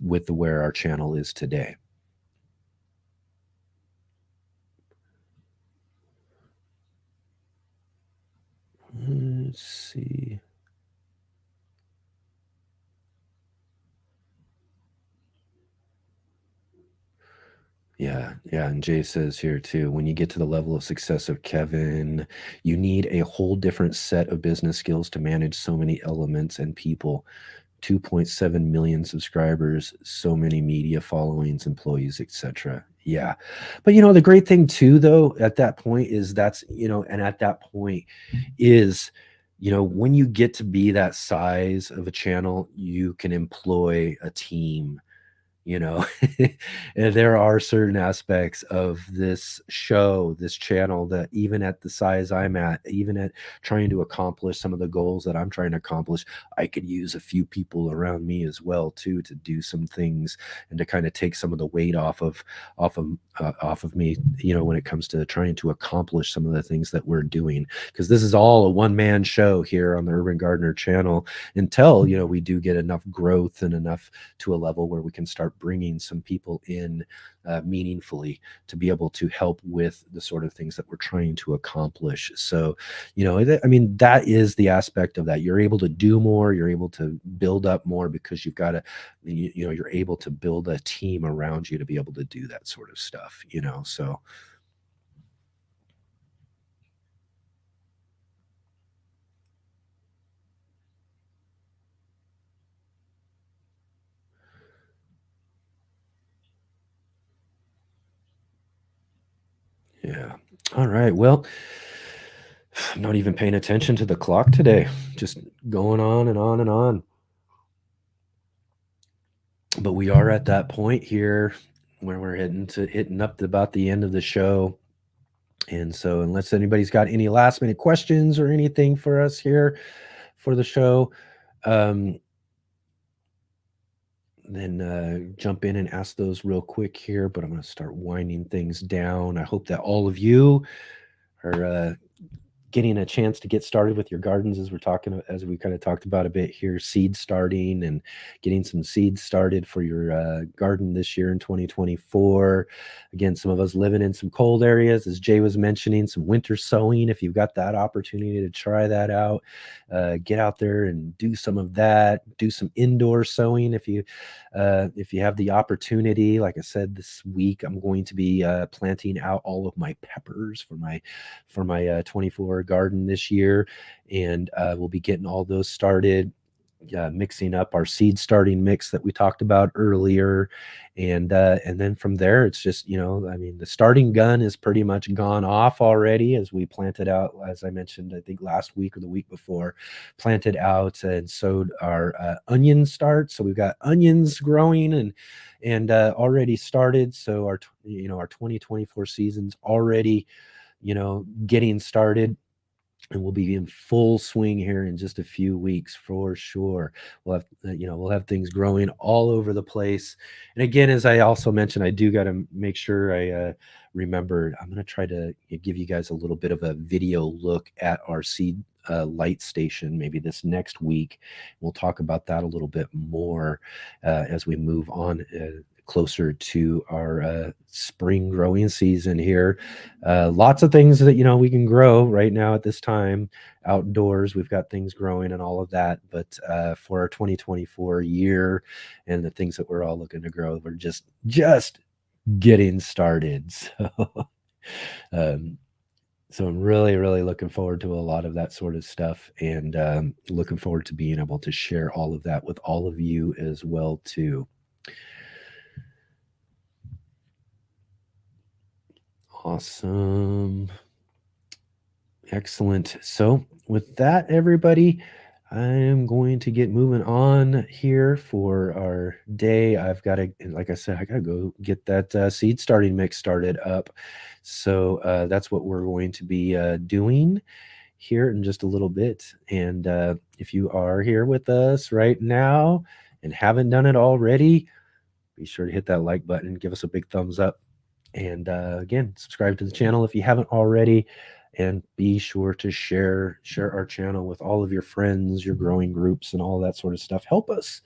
with where our channel is today. Let's see. Yeah, yeah, and Jay says here too, when you get to the level of success of Kevin, you need a whole different set of business skills to manage so many elements and people. 2.7 million subscribers, so many media followings, employees, etc. Yeah. But the great thing too, though, at that point is and at that point is, when you get to be that size of a channel, you can employ a team. you know and there are certain aspects of this channel, that even at the size I'm at, even at trying to accomplish some of the goals that I'm trying to accomplish, I could use a few people around me as well too, to do some things, and to kind of take some of the weight off of me, when it comes to trying to accomplish some of the things that we're doing, because this is all a one-man show here on the Urban Gardener channel, until we do get enough growth and enough to a level where we can start bringing some people in meaningfully, to be able to help with the sort of things that we're trying to accomplish. So, I mean, that is the aspect of that. You're able to do more, you're able to build up more, because you've got to, you're able to build a team around you to be able to do that sort of stuff, so. Yeah. All right. Well, I'm not even paying attention to the clock today. Just going on and on and on. But we are at that point here where we're hitting up to about the end of the show. And so, unless anybody's got any last minute questions or anything for us here for the show, um, then jump in and ask those real quick here. But I'm going to start winding things down. I hope that all of you are getting a chance to get started with your gardens, as we kind of talked about a bit here, seed starting and getting some seeds started for your garden this year in 2024. Again, some of us living in some cold areas, as Jay was mentioning, some winter sowing. If you've got that opportunity to try that out, get out there and do some of that. Do some indoor sowing if you have the opportunity. Like I said, this week I'm going to be planting out all of my peppers for my 24 garden this year, and we'll be getting all those started. Mixing up our seed starting mix that we talked about earlier, and then from there it's just, I mean, the starting gun is pretty much gone off already, as we planted out, as I mentioned, I think last week or the week before, planted out and sowed our onion start. So we've got onions growing and already started. So our 2024 season's already getting started, and we'll be in full swing here in just a few weeks for sure. We'll have things growing all over the place. And again, as I also mentioned, I do got to make sure I remember, I'm going to try to give you guys a little bit of a video look at our seed light station maybe this next week. We'll talk about that a little bit more as we move on closer to our spring growing season here. Lots of things that we can grow right now at this time outdoors. We've got things growing and all of that, but for our 2024 year and the things that we're all looking to grow, we're just getting started. So I'm really, really looking forward to a lot of that sort of stuff, and looking forward to being able to share all of that with all of you as well too. Awesome. Excellent. So with that, everybody, I'm going to get moving on here for our day. I've got to, like I said, I got to go get that seed starting mix started up. So that's what we're going to be doing here in just a little bit. And if you are here with us right now and haven't done it already, be sure to hit that like button, give us a big thumbs up. And again, subscribe to the channel if you haven't already, and be sure to share our channel with all of your friends, your growing groups, and all that sort of stuff. Help us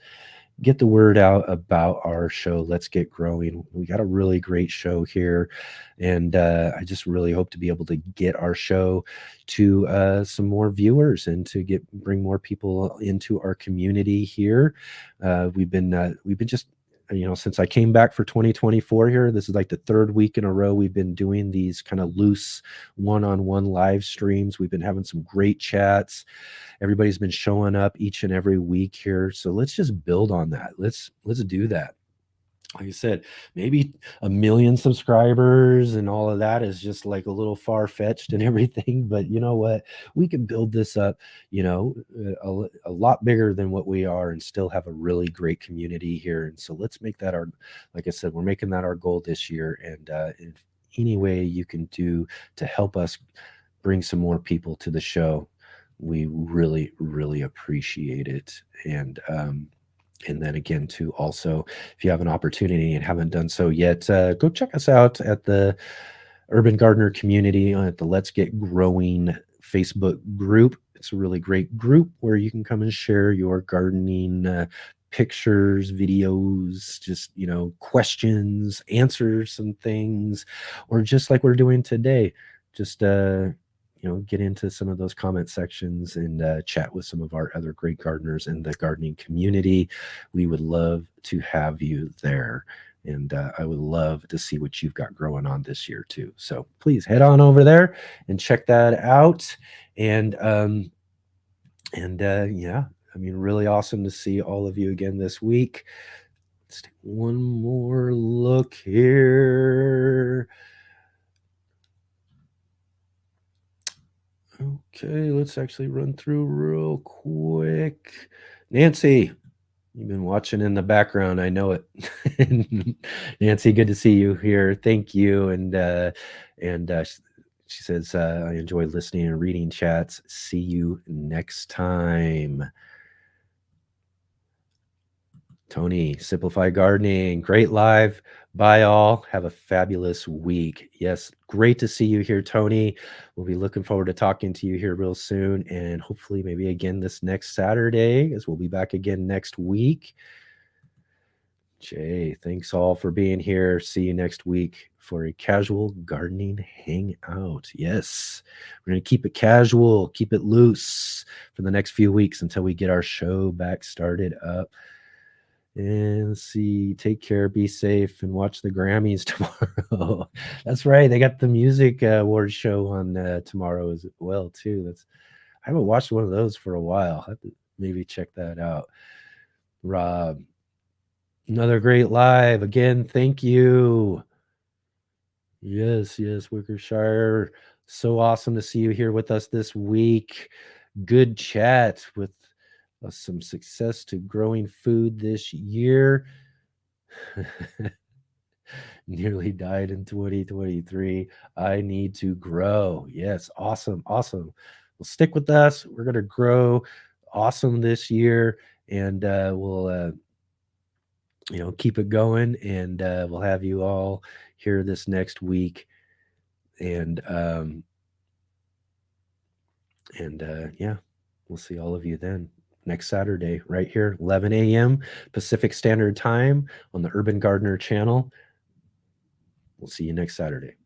get the word out about our show. Let's Get Growing. We got a really great show here, and I just really hope to be able to get our show to some more viewers and to bring more people into our community here. We've been just, since I came back for 2024 here, this is like the third week in a row we've been doing these kind of loose one-on-one live streams. We've been having some great chats. Everybody's been showing up each and every week here. So let's just build on that. Let's do that. Like I said, maybe 1 million subscribers and all of that is just like a little far-fetched and everything, but you know what? We can build this up, a lot bigger than what we are, and still have a really great community here. And so let's make that like I said, we're making that our goal this year. And if any way you can do to help us bring some more people to the show, we really, really appreciate it. And then again, too, also, if you have an opportunity and haven't done so yet, go check us out at the Urban Gardener community at the Let's Get Growing Facebook group. It's a really great group where you can come and share your gardening pictures, videos, just, questions, answer some things, or just like we're doing today, just get into some of those comment sections and chat with some of our other great gardeners in the gardening community. We would love to have you there. And I would love to see what you've got growing on this year too. So please head on over there and check that out. And yeah, I mean, really awesome to see all of you again this week. Let's take one more look here. Okay, let's actually run through real quick. Nancy, you've been watching in the background. I know it. Nancy, good to see you here. Thank you. And she says, I enjoy listening and reading chats. See you next time. Tony, Simplify Gardening, great live. Bye, all. Have a fabulous week. Yes, great to see you here, Tony. We'll be looking forward to talking to you here real soon, and hopefully maybe again this next Saturday, as we'll be back again next week. Jay, thanks all for being here. See you next week for a casual gardening hangout. Yes, we're going to keep it casual, keep it loose for the next few weeks until we get our show back started up. And let's see, take care, be safe, and watch the Grammys tomorrow. That's right, they got the music awards show on tomorrow as well too. I haven't watched one of those for a while. I have to maybe check that out. Rob, another great live again. Thank you. Yes, Wickershire. So awesome to see you here with us this week. Good chat with some success to growing food this year. Nearly died in 2023. I need to grow. Yes, awesome. Well, stick with us. We're going to grow awesome this year, and we'll keep it going, and we'll have you all here this next week. And yeah, we'll see all of you then next Saturday right here, 11 a.m. Pacific Standard Time on the Urban Gardener channel. We'll see you next Saturday.